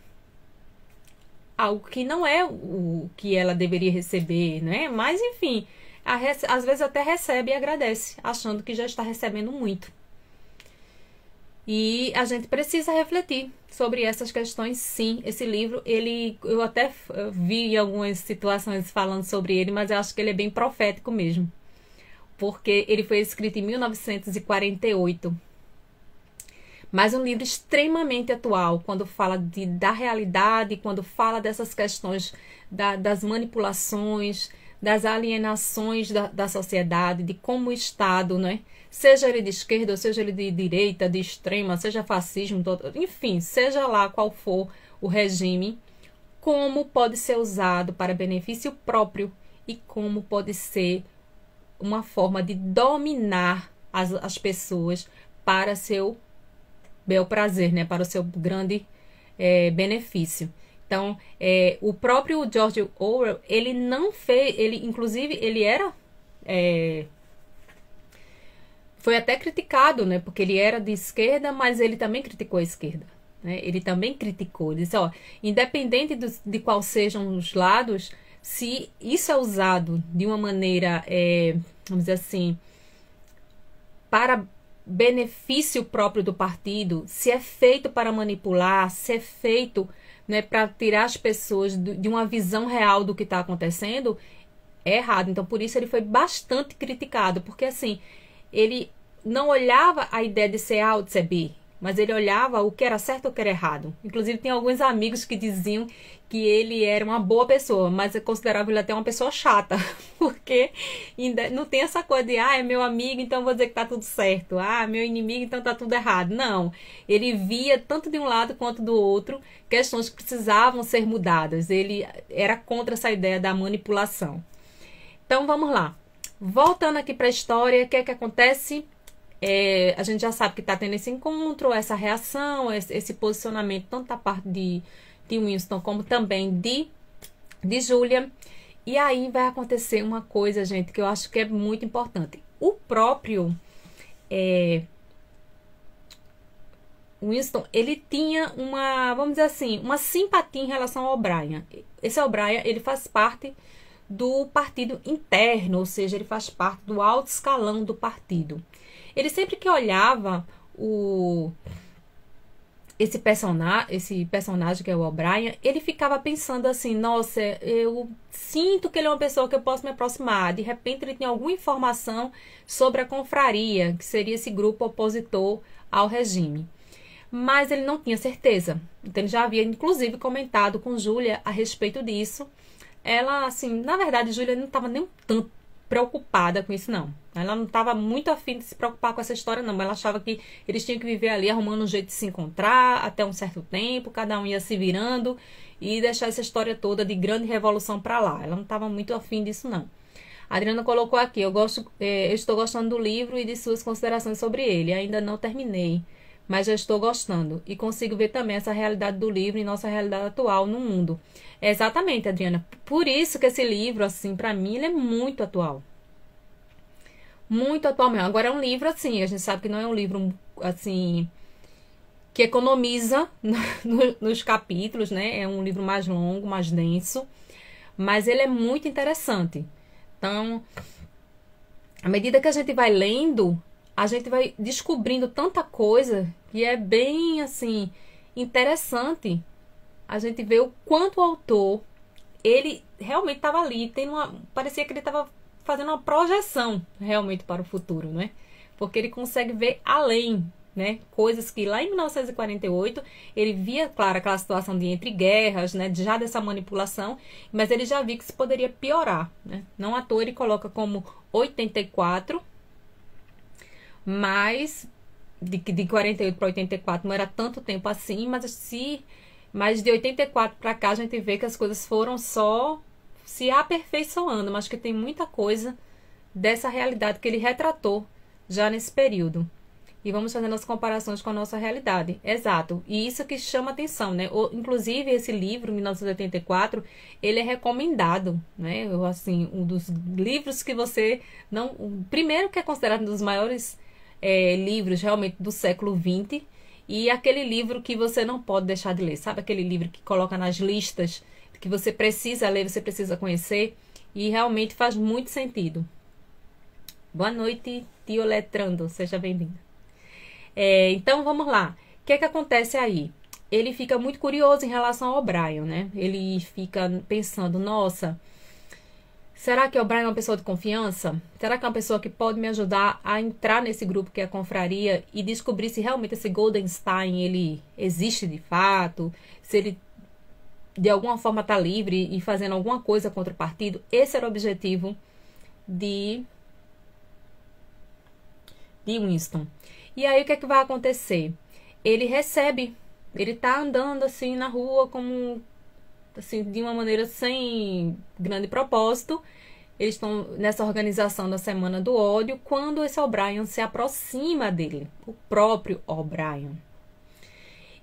A: algo que não é o que ela deveria receber, né? Mas enfim, às vezes até recebe e agradece, achando que já está recebendo muito. E a gente precisa refletir sobre essas questões, sim. Esse livro, eu até vi algumas situações falando sobre ele, mas eu acho que ele é bem profético mesmo. Porque ele foi escrito em 1948. Mas um livro extremamente atual, quando fala da realidade, quando fala dessas questões das manipulações, das alienações da sociedade, de como o Estado, né? Seja ele de esquerda, ou seja ele de direita, de extrema, seja fascismo, enfim, seja lá qual for o regime, como pode ser usado para benefício próprio e como pode ser uma forma de dominar as pessoas para seu bel prazer, né? Para o seu grande benefício. Então, o próprio George Orwell, ele não fez, inclusive, ele era... foi até criticado, né? Porque ele era de esquerda, mas ele também criticou a esquerda, né? Ele também criticou. Ele disse, independente de qual sejam os lados, se isso é usado de uma maneira, vamos dizer assim, para benefício próprio do partido, se é feito para manipular, se é feito, né, para tirar as pessoas de uma visão real do que está acontecendo, é errado. Então, por isso ele foi bastante criticado, porque assim, ele não olhava a ideia de ser A ou de ser B, mas ele olhava o que era certo ou o que era errado. Inclusive, tem alguns amigos que diziam que ele era uma boa pessoa, mas eu considerava ele até uma pessoa chata, porque ainda não tem essa coisa de, é meu amigo, então vou dizer que tá tudo certo, meu inimigo, então tá tudo errado. Não, ele via tanto de um lado quanto do outro questões que precisavam ser mudadas. Ele era contra essa ideia da manipulação. Então, vamos lá. Voltando aqui para a história, o que é que acontece? A gente já sabe que está tendo esse encontro, essa reação, esse posicionamento, tanto da parte de Winston como também de Julia. E aí vai acontecer uma coisa, gente, que eu acho que é muito importante. O próprio Winston, ele tinha uma, vamos dizer assim, uma simpatia em relação ao O'Brien. Esse O'Brien, ele faz parte do partido interno, ou seja, ele faz parte do alto escalão do partido. Ele sempre que olhava esse personagem que é o O'Brien, ele ficava pensando assim, nossa, eu sinto que ele é uma pessoa que eu posso me aproximar. De repente ele tinha alguma informação sobre a confraria, que seria esse grupo opositor ao regime. Mas ele não tinha certeza. Então ele já havia, inclusive, comentado com Júlia a respeito disso. Ela, assim, na verdade, Júlia não estava nem tanto preocupada com isso, não. Ela não estava muito afim de se preocupar com essa história, não. Ela achava que eles tinham que viver ali arrumando um jeito de se encontrar até um certo tempo, cada um ia se virando e deixar essa história toda de grande revolução para lá. Ela não estava muito afim disso, não. A Adriana colocou aqui, eu estou gostando do livro e de suas considerações sobre ele. Ainda não terminei, mas já estou gostando. E consigo ver também essa realidade do livro e nossa realidade atual no mundo. Exatamente, Adriana. Por isso que esse livro, assim, para mim, ele é muito atual. Muito atual mesmo. Agora é um livro, assim, a gente sabe que não é um livro, assim, que economiza nos capítulos, né? É um livro mais longo, mais denso. Mas ele é muito interessante. Então, à medida que a gente vai lendo, a gente vai descobrindo tanta coisa que é bem, assim, interessante. A gente vê o quanto o autor, ele realmente estava ali, parecia que ele estava fazendo uma projeção realmente para o futuro, né? Porque ele consegue ver além, né? Coisas que lá em 1948 ele via, claro, aquela situação de entre guerras, né? Já dessa manipulação, mas ele já viu que isso poderia piorar, né? Não à toa ele coloca como 84, mas de 48 para 84 não era tanto tempo assim, mas de 84 para cá a gente vê que as coisas foram só se aperfeiçoando, mas que tem muita coisa dessa realidade que ele retratou já nesse período. E vamos fazendo as comparações com a nossa realidade. Exato. E isso que chama atenção, né? Inclusive, esse livro, 1984, ele é recomendado, né? Assim, um dos livros que você não... O primeiro que é considerado um dos maiores livros realmente do século XX, e aquele livro que você não pode deixar de ler. Sabe aquele livro que coloca nas listas que você precisa ler, você precisa conhecer? E realmente faz muito sentido. Boa noite, tio Letrando. Seja bem-vindo. Então, vamos lá. O que é que acontece aí? Ele fica muito curioso em relação ao O'Brien, né? Ele fica pensando, nossa, será que o O'Brien é uma pessoa de confiança? Será que é uma pessoa que pode me ajudar a entrar nesse grupo que é a confraria e descobrir se realmente esse Goldenstein, ele existe de fato? Se ele, de alguma forma, está livre e fazendo alguma coisa contra o partido? Esse era o objetivo de Winston. E aí, o que é que vai acontecer? Ele tá andando assim na rua como, assim, de uma maneira sem grande propósito. Eles estão nessa organização da Semana do Ódio, quando esse O'Brien se aproxima dele, o próprio O'Brien.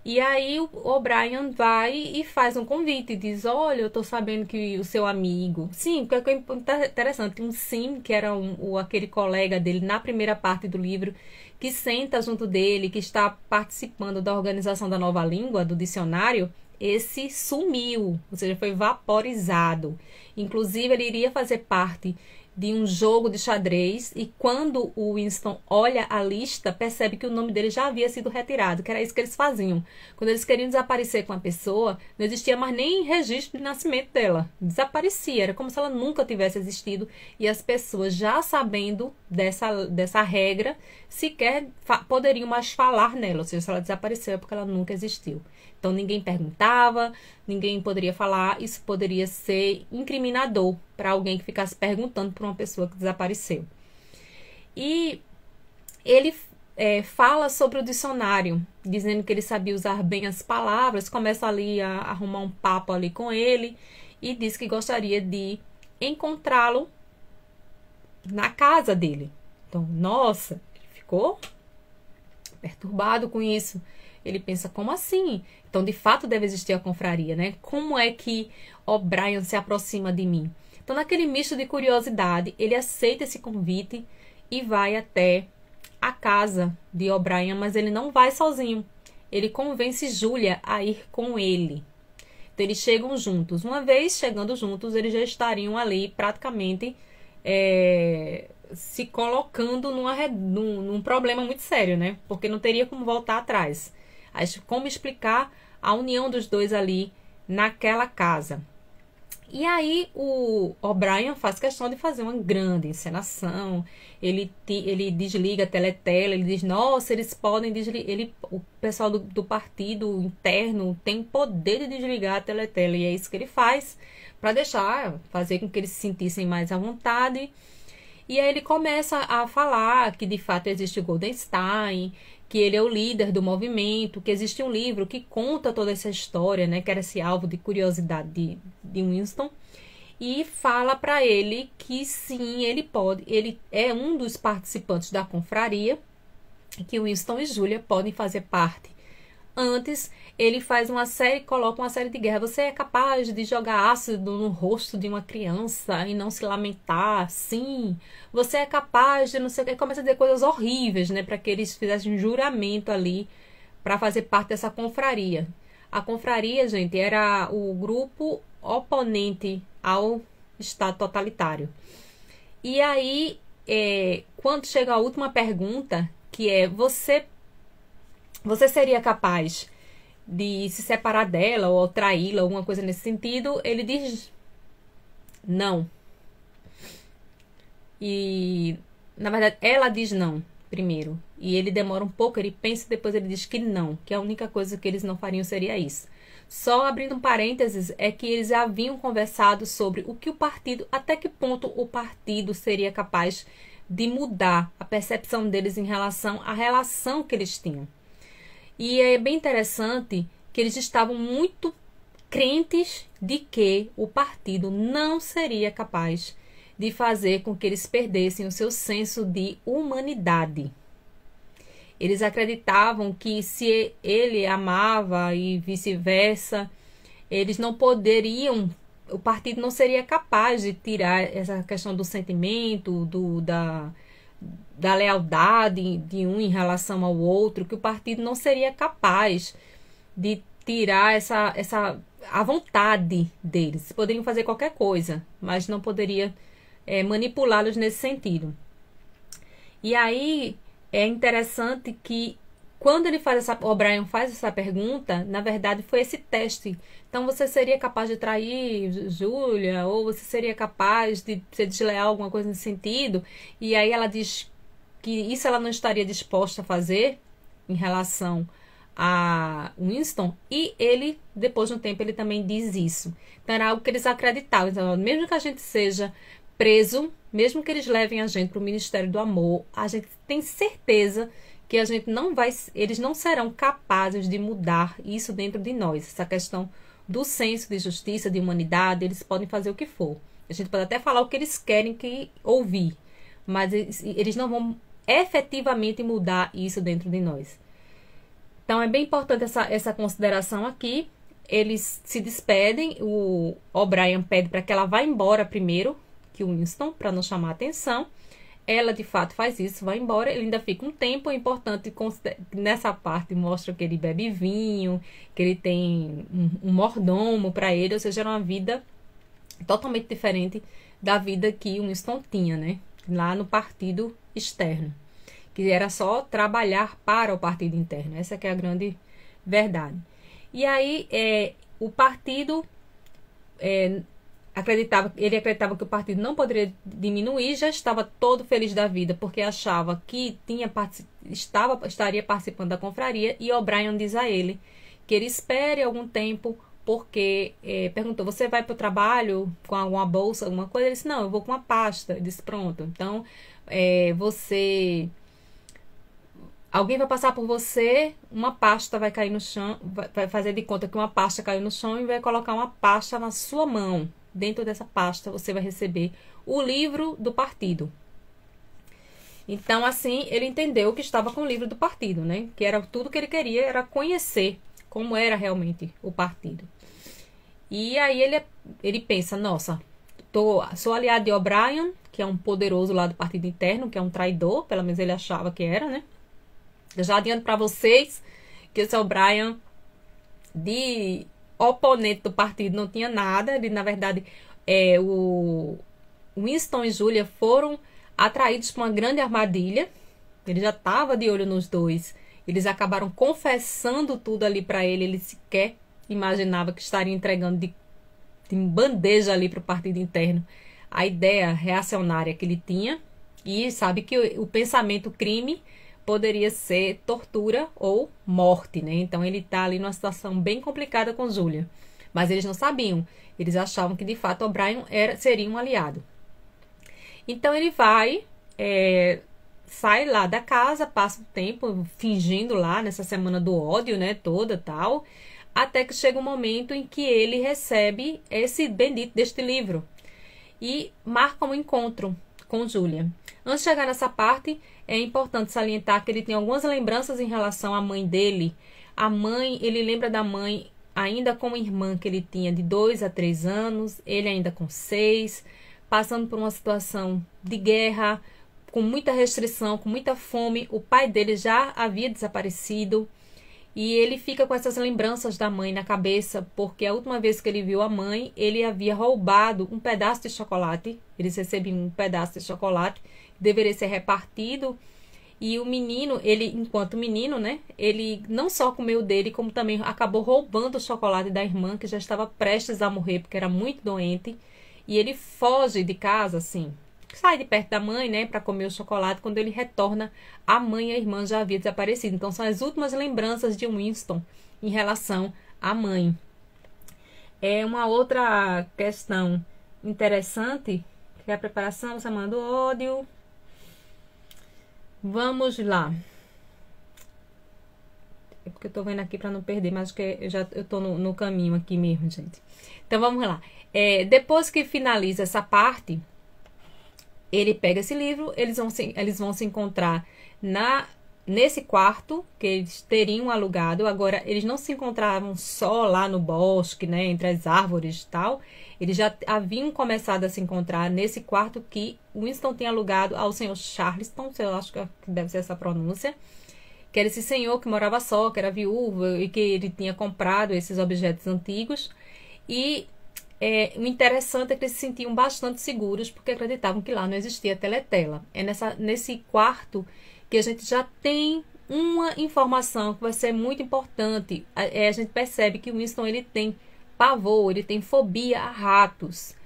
A: E aí o O'Brien vai e faz um convite, diz, olha, eu tô sabendo que o seu amigo... Sim, porque é interessante, um Sim, que era aquele colega dele na primeira parte do livro, que senta junto dele, que está participando da organização da nova língua, do dicionário, esse sumiu, ou seja, foi vaporizado. Inclusive, ele iria fazer parte de um jogo de xadrez, e quando o Winston olha a lista, percebe que o nome dele já havia sido retirado, que era isso que eles faziam. Quando eles queriam desaparecer com a pessoa, não existia mais nem registro de nascimento dela. Desaparecia, era como se ela nunca tivesse existido, e as pessoas, já sabendo dessa regra, sequer poderiam mais falar nela, ou seja, se ela desapareceu é porque ela nunca existiu. Então, ninguém perguntava, ninguém poderia falar. Isso poderia ser incriminador para alguém que ficasse perguntando por uma pessoa que desapareceu. E ele fala sobre o dicionário, dizendo que ele sabia usar bem as palavras, começa ali a arrumar um papo ali com ele e diz que gostaria de encontrá-lo na casa dele. Então, nossa, ele ficou perturbado com isso. Ele pensa, como assim? Então, de fato, deve existir a confraria, né? Como é que O'Brien se aproxima de mim? Então, naquele misto de curiosidade, ele aceita esse convite e vai até a casa de O'Brien, mas ele não vai sozinho. ele convence Julia a ir com ele. Então, eles chegam juntos. Uma vez chegando juntos, eles já estariam ali praticamente se colocando num problema muito sério, né? Porque não teria como voltar atrás. Como explicar a união dos dois ali naquela casa. E aí o O'Brien faz questão de fazer uma grande encenação. Ele desliga a teletela, ele diz, nossa, eles podem desligar. O pessoal do partido interno tem o poder de desligar a teletela. E é isso que ele faz para fazer com que eles se sentissem mais à vontade. E aí ele começa a falar que de fato existe o Goldenstein, que ele é o líder do movimento, que existe um livro que conta toda essa história, né, que era esse alvo de curiosidade de Winston, e fala para ele que sim, ele é um dos participantes da confraria, que Winston e Julia podem fazer parte. Antes, ele coloca uma série de guerra. Você é capaz de jogar ácido no rosto de uma criança e não se lamentar? Sim. Você é capaz de não sei o que. Começa a dizer coisas horríveis, né? Para que eles fizessem um juramento ali para fazer parte dessa confraria. A confraria, gente, era o grupo oponente ao Estado totalitário. E aí, quando chega a última pergunta, que é: você seria capaz de se separar dela ou traí-la, alguma coisa nesse sentido? Ele diz não. E, na verdade, ela diz não primeiro. E ele demora um pouco, ele pensa e depois ele diz que não, que a única coisa que eles não fariam seria isso. Só abrindo um parênteses, é que eles haviam conversado sobre o que o partido, até que ponto o partido seria capaz de mudar a percepção deles em relação à relação que eles tinham. E é bem interessante que eles estavam muito crentes de que o partido não seria capaz de fazer com que eles perdessem o seu senso de humanidade. Eles acreditavam que se ele amava e vice-versa, eles não poderiam, o partido não seria capaz de tirar essa questão do sentimento, da lealdade de um em relação ao outro, que o partido não seria capaz de tirar a vontade deles. Poderiam fazer qualquer coisa, mas não poderia manipulá-los nesse sentido. E aí é interessante que quando ele o O'Brien faz essa pergunta, na verdade foi esse teste. Então, você seria capaz de trair Julia? Ou você seria capaz de ser desleal, alguma coisa nesse sentido? E aí ela diz que isso ela não estaria disposta a fazer em relação a Winston. E ele, depois de um tempo, ele também diz isso. Então, era algo que eles acreditavam. Então, mesmo que a gente seja preso, mesmo que eles levem a gente para o Ministério do Amor, a gente tem certeza que eles não serão capazes de mudar isso dentro de nós. Essa questão do senso de justiça, de humanidade, eles podem fazer o que for. A gente pode até falar o que eles querem ouvir, mas eles não vão efetivamente mudar isso dentro de nós. Então, é bem importante essa consideração aqui. Eles se despedem, o O'Brien pede para que ela vá embora primeiro que o Winston, para não chamar a atenção. Ela, de fato, faz isso, vai embora. Ele ainda fica um tempo. É importante, nessa parte, mostra que ele bebe vinho, que ele tem um mordomo para ele, ou seja, era uma vida totalmente diferente da vida que o Winston tinha, né? Lá no partido externo, que era só trabalhar para o partido interno. Essa que é a grande verdade. E aí, o partido... ele acreditava que o partido não poderia diminuir, já estava todo feliz da vida, porque achava que estaria participando da confraria, e O'Brien diz a ele que ele espere algum tempo, porque perguntou: você vai para o trabalho com alguma bolsa, alguma coisa? Ele disse: não, eu vou com uma pasta. Ele disse: pronto, então alguém vai passar por você, uma pasta vai cair no chão, vai fazer de conta que uma pasta caiu no chão e vai colocar uma pasta na sua mão. Dentro dessa pasta você vai receber o livro do partido. Então, assim, ele entendeu que estava com o livro do partido, né? Que era tudo que ele queria, era conhecer como era realmente o partido. E aí ele pensa: nossa, sou aliado de O'Brien, que é um poderoso lá do partido interno, que é um traidor, pelo menos ele achava que era, né? Eu já adianto para vocês que esse O'Brien de oponente do partido não tinha nada. Ele, na verdade, o Winston e Julia foram atraídos por uma grande armadilha. Ele já estava de olho nos dois. Eles acabaram confessando tudo ali para ele. Ele sequer imaginava que estaria entregando de bandeja ali para o partido interno a ideia reacionária que ele tinha. E sabe que o pensamento crime poderia ser tortura ou morte, né? Então ele está ali numa situação bem complicada com Julia. Mas eles não sabiam. Eles achavam que de fato O'Brien seria um aliado. Então ele vai, sai lá da casa, passa um tempo fingindo lá nessa semana do ódio, né? Toda tal. Até que chega um momento em que ele recebe esse bendito deste livro. E marca um encontro com Julia. Antes de chegar nessa parte, é importante salientar que ele tem algumas lembranças em relação à mãe dele. A mãe, ele lembra da mãe ainda como irmã que ele tinha de 2 a 3 anos, ele ainda com 6, passando por uma situação de guerra, com muita restrição, com muita fome. O pai dele já havia desaparecido e ele fica com essas lembranças da mãe na cabeça, porque a última vez que ele viu a mãe, ele havia roubado um pedaço de chocolate. Eles recebiam um pedaço de chocolate que deveria ser repartido. E o menino, ele, enquanto menino, né, ele não só comeu dele, como também acabou roubando o chocolate da irmã, que já estava prestes a morrer, porque era muito doente. E ele foge de casa, assim, sai de perto da mãe, né, para comer o chocolate. Quando ele retorna, a mãe e a irmã já haviam desaparecido. Então, são as últimas lembranças de Winston em relação à mãe. É uma outra questão interessante, que é a preparação da semana do ódio. Vamos lá. É porque eu tô vendo aqui para não perder, mas que eu tô no caminho aqui mesmo, gente. Então vamos lá. Depois que finaliza essa parte, ele pega esse livro, eles vão se encontrar nesse quarto que eles teriam alugado. Agora, eles não se encontravam só lá no bosque, né, entre as árvores e tal. Eles já haviam começado a se encontrar nesse quarto que Winston tinha alugado ao senhor Charleston, eu acho que deve ser essa pronúncia, que era esse senhor que morava só, que era viúvo e que ele tinha comprado esses objetos antigos. E o interessante é que eles se sentiam bastante seguros, porque acreditavam que lá não existia teletela. É nesse quarto que a gente já tem uma informação que vai ser muito importante. A gente percebe que o Winston, ele tem pavor, ele tem fobia a ratos.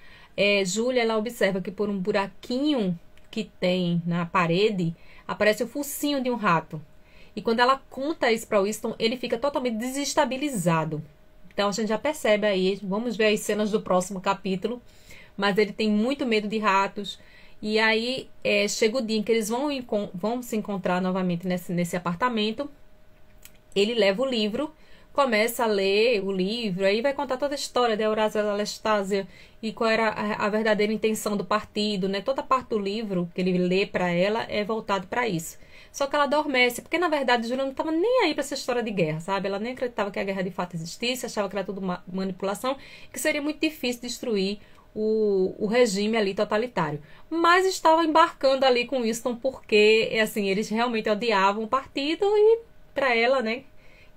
A: Julia, ela observa que por um buraquinho que tem na parede, aparece o focinho de um rato. E quando ela conta isso para Winston, ele fica totalmente desestabilizado. Então a gente já percebe aí, vamos ver as cenas do próximo capítulo, mas ele tem muito medo de ratos. E aí chega o dia em que eles vão se encontrar novamente nesse apartamento. Ele leva o livro, começa a ler o livro, aí vai contar toda a história da Eurásia Anastasia e qual era a verdadeira intenção do partido, né? Toda a parte do livro que ele lê para ela é voltado para isso. Só que ela adormece, porque na verdade Julia não estava nem aí para essa história de guerra, sabe? Ela nem acreditava que a guerra de fato existisse, achava que era tudo uma manipulação, que seria muito difícil destruir o regime ali totalitário. Mas estava embarcando ali com Winston porque, assim, eles realmente odiavam o partido e para ela, né,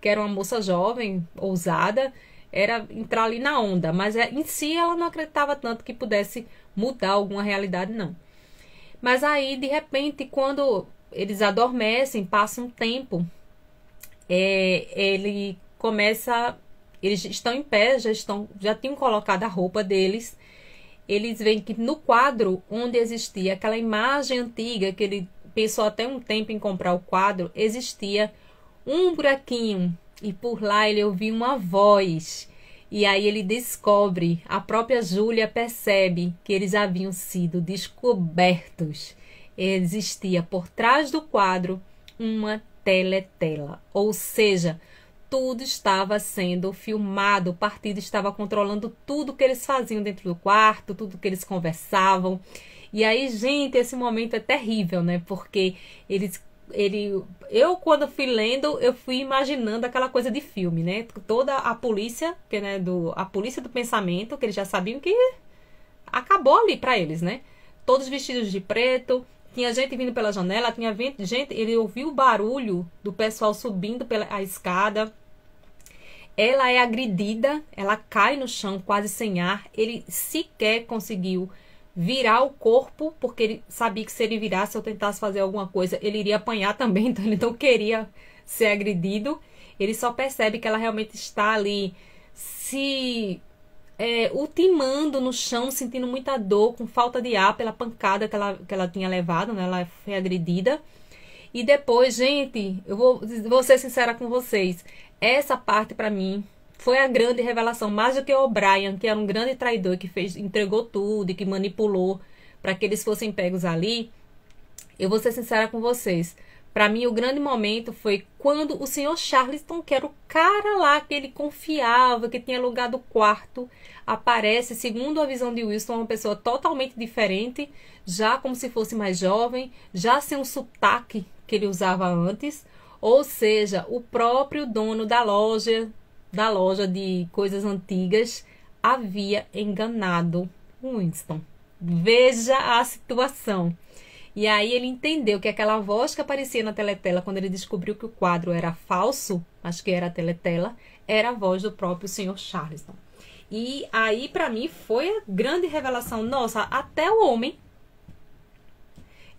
A: que era uma moça jovem, ousada, era entrar ali na onda. Mas em si ela não acreditava tanto que pudesse mudar alguma realidade, não. Mas aí, de repente, quando eles adormecem, passa um tempo, ele começa, eles estão em pé, já tinham colocado a roupa deles. Eles veem que no quadro onde existia aquela imagem antiga, que ele pensou até um tempo em comprar o quadro, existia um buraquinho e por lá ele ouviu uma voz. E aí ele descobre, a própria Julia percebe que eles haviam sido descobertos. Existia por trás do quadro uma teletela, ou seja, tudo estava sendo filmado, o partido estava controlando tudo que eles faziam dentro do quarto, tudo que eles conversavam. E aí, gente, esse momento é terrível, né? Porque eu quando fui lendo, eu fui imaginando aquela coisa de filme, né? Toda a polícia, a polícia do pensamento, que eles já sabiam que acabou ali para eles, né? Todos vestidos de preto, tinha gente vindo pela janela, tinha gente, ele ouviu o barulho do pessoal subindo pela a escada. Ela é agredida, ela cai no chão quase sem ar. Ele sequer conseguiu virar o corpo, porque ele sabia que se ele virasse ou tentasse fazer alguma coisa, ele iria apanhar também, então ele não queria ser agredido. Ele só percebe que ela realmente está ali se ultimando no chão, sentindo muita dor, com falta de ar pela pancada que ela tinha levado, né? Ela foi agredida. E depois, gente, eu vou ser sincera com vocês, essa parte pra mim foi a grande revelação, mais do que o O'Brien, que era um grande traidor, que entregou tudo e que manipulou para que eles fossem pegos ali. Eu vou ser sincera com vocês. Para mim, o grande momento foi quando o senhor Charleston, que era o cara lá que ele confiava, que tinha alugado o quarto, aparece, segundo a visão de Wilson, uma pessoa totalmente diferente, já como se fosse mais jovem, já sem o sotaque que ele usava antes, ou seja, o próprio dono da loja de coisas antigas havia enganado Winston. Veja a situação. E aí ele entendeu que aquela voz que aparecia na teletela, quando ele descobriu que o quadro era falso, acho que era a teletela, era a voz do próprio Sr. Charleston. E aí, para mim, foi a grande revelação. Nossa, até o homem,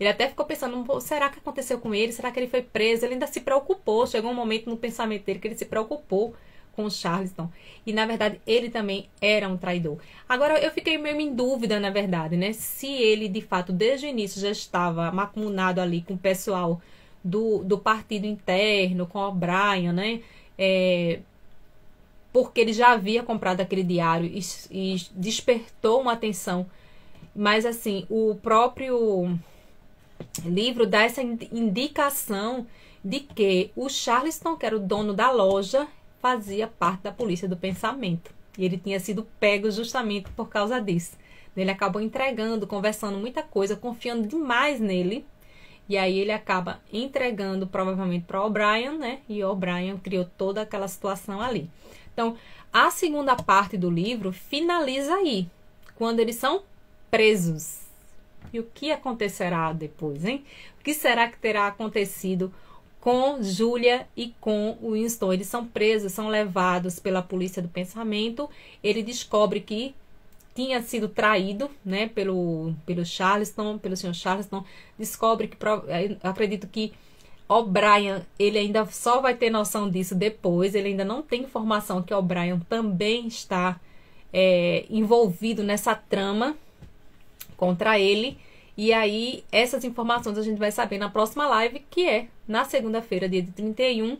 A: ele até ficou pensando, será que aconteceu com ele? Será que ele foi preso? Ele ainda se preocupou. Chegou um momento no pensamento dele que ele se preocupou com o Charleston. E, na verdade, ele também era um traidor. Agora, eu fiquei meio em dúvida, na verdade, né? Se ele, de fato, desde o início já estava macumunado ali com o pessoal do partido interno, com o O'Brien, né? Porque ele já havia comprado aquele diário e despertou uma atenção. Mas, assim, o próprio livro dá essa indicação de que o Charleston, que era o dono da loja, fazia parte da polícia do pensamento. E ele tinha sido pego justamente por causa disso. Ele acabou entregando, conversando muita coisa, confiando demais nele. E aí ele acaba entregando provavelmente para o O'Brien, né? E o O'Brien criou toda aquela situação ali. Então, a segunda parte do livro finaliza aí, quando eles são presos. E o que acontecerá depois, hein? O que será que terá acontecido com Julia e com Winston? Eles são presos, são levados pela polícia do pensamento. Ele descobre que tinha sido traído, né, pelo Charleston, pelo Sr. Charleston. Descobre que, acredito que O'Brien, ele ainda só vai ter noção disso depois. Ele ainda não tem informação que O'Brien também está envolvido nessa trama contra ele. E aí, essas informações a gente vai saber na próxima live, que é na segunda-feira, dia de 31,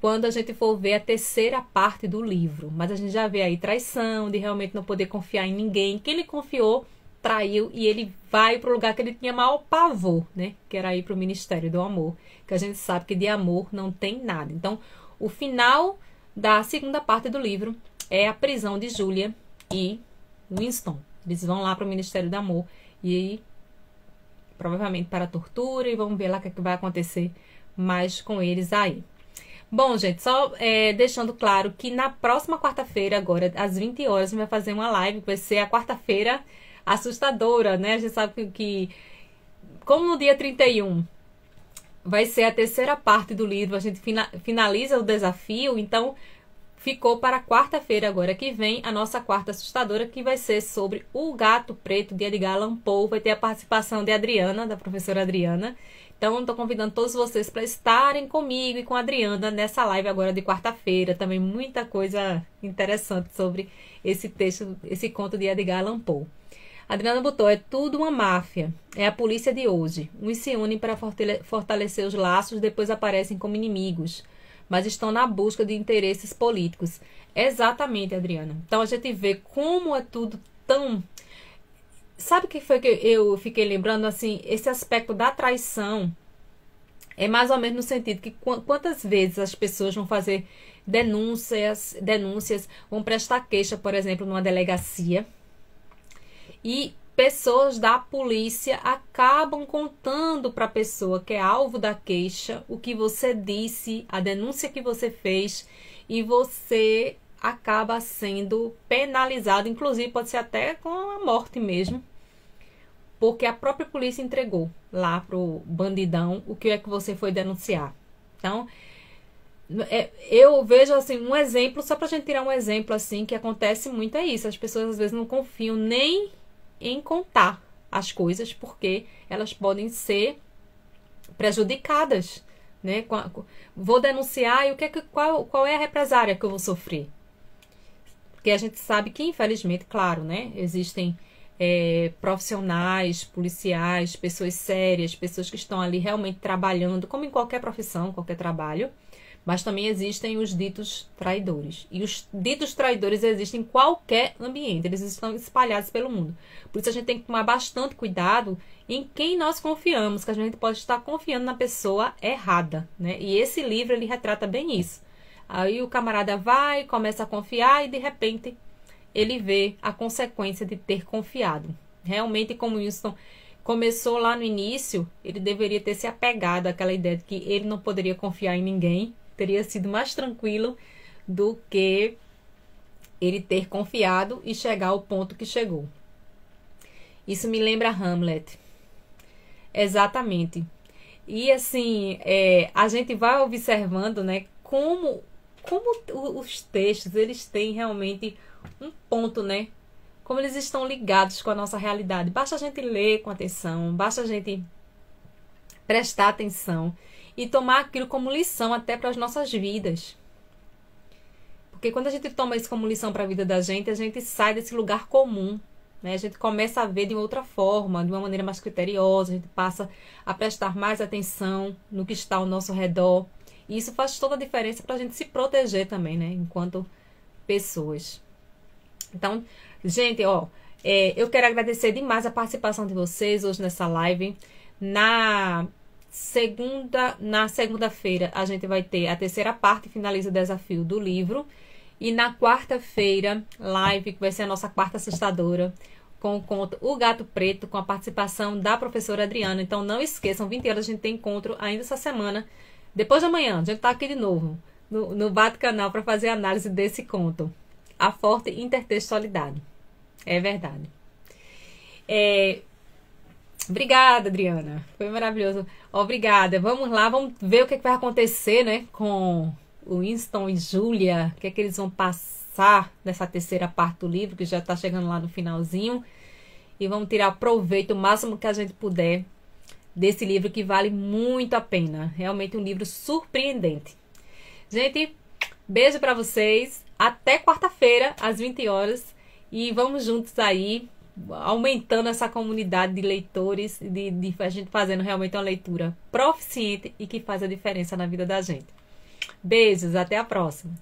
A: quando a gente for ver a terceira parte do livro. Mas a gente já vê aí traição, de realmente não poder confiar em ninguém. Quem ele confiou, traiu, e ele vai para o lugar que ele tinha maior pavor, né? Que era ir para o Ministério do Amor, que a gente sabe que de amor não tem nada. Então, o final da segunda parte do livro é a prisão de Julia e Winston. Eles vão lá para o Ministério do Amor e provavelmente para a tortura, e vamos ver lá o que vai acontecer mais com eles aí. Bom, gente, só deixando claro que na próxima quarta-feira, agora às 20 horas, a gente vai fazer uma live, que vai ser a quarta-feira assustadora, né? A gente sabe que como no dia 31 vai ser a terceira parte do livro, a gente finaliza o desafio, então ficou para quarta-feira agora que vem a nossa quarta assustadora, que vai ser sobre O Gato Preto, de Edgar Allan Poe. Vai ter a participação de Adriana, da professora Adriana. Então, estou convidando todos vocês para estarem comigo e com a Adriana nessa live agora de quarta-feira. Também muita coisa interessante sobre esse texto, esse conto de Edgar Allan Poe. A Adriana botou: é tudo uma máfia. É a polícia de hoje. Uns se unem para fortalecer os laços, depois aparecem como inimigos, mas estão na busca de interesses políticos. Exatamente, Adriana. Então, a gente vê como é tudo tão... Sabe o que foi que eu fiquei lembrando? Assim, esse aspecto da traição é mais ou menos no sentido que quantas vezes as pessoas vão fazer denúncias, vão prestar queixa, por exemplo, numa delegacia, e pessoas da polícia acabam contando para a pessoa que é alvo da queixa o que você disse, a denúncia que você fez, e você acaba sendo penalizado, inclusive pode ser até com a morte mesmo, porque a própria polícia entregou lá pro bandidão o que é que você foi denunciar. Então, eu vejo assim um exemplo, só pra gente tirar um exemplo assim, que acontece muito é isso. As pessoas às vezes não confiam nem em contar as coisas, porque elas podem ser prejudicadas, né? Vou denunciar e qual é a represária que eu vou sofrer? Porque a gente sabe que, infelizmente, claro, né? Existem profissionais, policiais, pessoas sérias, pessoas que estão ali realmente trabalhando, como em qualquer profissão, qualquer trabalho, mas também existem os ditos traidores. E os ditos traidores existem em qualquer ambiente, eles estão espalhados pelo mundo. Por isso a gente tem que tomar bastante cuidado em quem nós confiamos, que a gente pode estar confiando na pessoa errada, né? E esse livro, ele retrata bem isso. Aí o camarada vai, começa a confiar e de repente ele vê a consequência de ter confiado. Realmente, como Winston começou lá no início, ele deveria ter se apegado àquela ideia de que ele não poderia confiar em ninguém. Teria sido mais tranquilo do que ele ter confiado e chegar ao ponto que chegou. Isso me lembra Hamlet. Exatamente. E assim, a gente vai observando, né, como os textos, eles têm realmente um ponto, né? Como eles estão ligados com a nossa realidade. Basta a gente ler com atenção, basta a gente prestar atenção e tomar aquilo como lição até para as nossas vidas. Porque quando a gente toma isso como lição para a vida da gente, a gente sai desse lugar comum, né? A gente começa a ver de outra forma, de uma maneira mais criteriosa, a gente passa a prestar mais atenção no que está ao nosso redor. E isso faz toda a diferença para a gente se proteger também, né? Enquanto pessoas. Então, gente, eu quero agradecer demais a participação de vocês hoje nessa live. Na segunda-feira, a gente vai ter a terceira parte, finaliza o desafio do livro. E na quarta-feira, live, que vai ser a nossa quarta assustadora, com o conto O Gato Preto, com a participação da professora Adriana. Então, não esqueçam, 20 horas a gente tem encontro ainda essa semana. Depois de amanhã, a gente tá aqui de novo, no Bate Canal, para fazer a análise desse conto. A forte intertextualidade. É verdade. Obrigada, Adriana. Foi maravilhoso. Obrigada. Vamos lá, vamos ver o que vai acontecer, né? Com o Winston e Júlia. O que é que eles vão passar nessa terceira parte do livro, que já está chegando lá no finalzinho. E vamos tirar proveito o máximo que a gente puder desse livro, que vale muito a pena. Realmente um livro surpreendente. Gente, beijo para vocês. Até quarta-feira, às 20 horas. E vamos juntos aí, aumentando essa comunidade de leitores, de a gente fazendo realmente uma leitura proficiente e que faz a diferença na vida da gente. Beijos, até a próxima.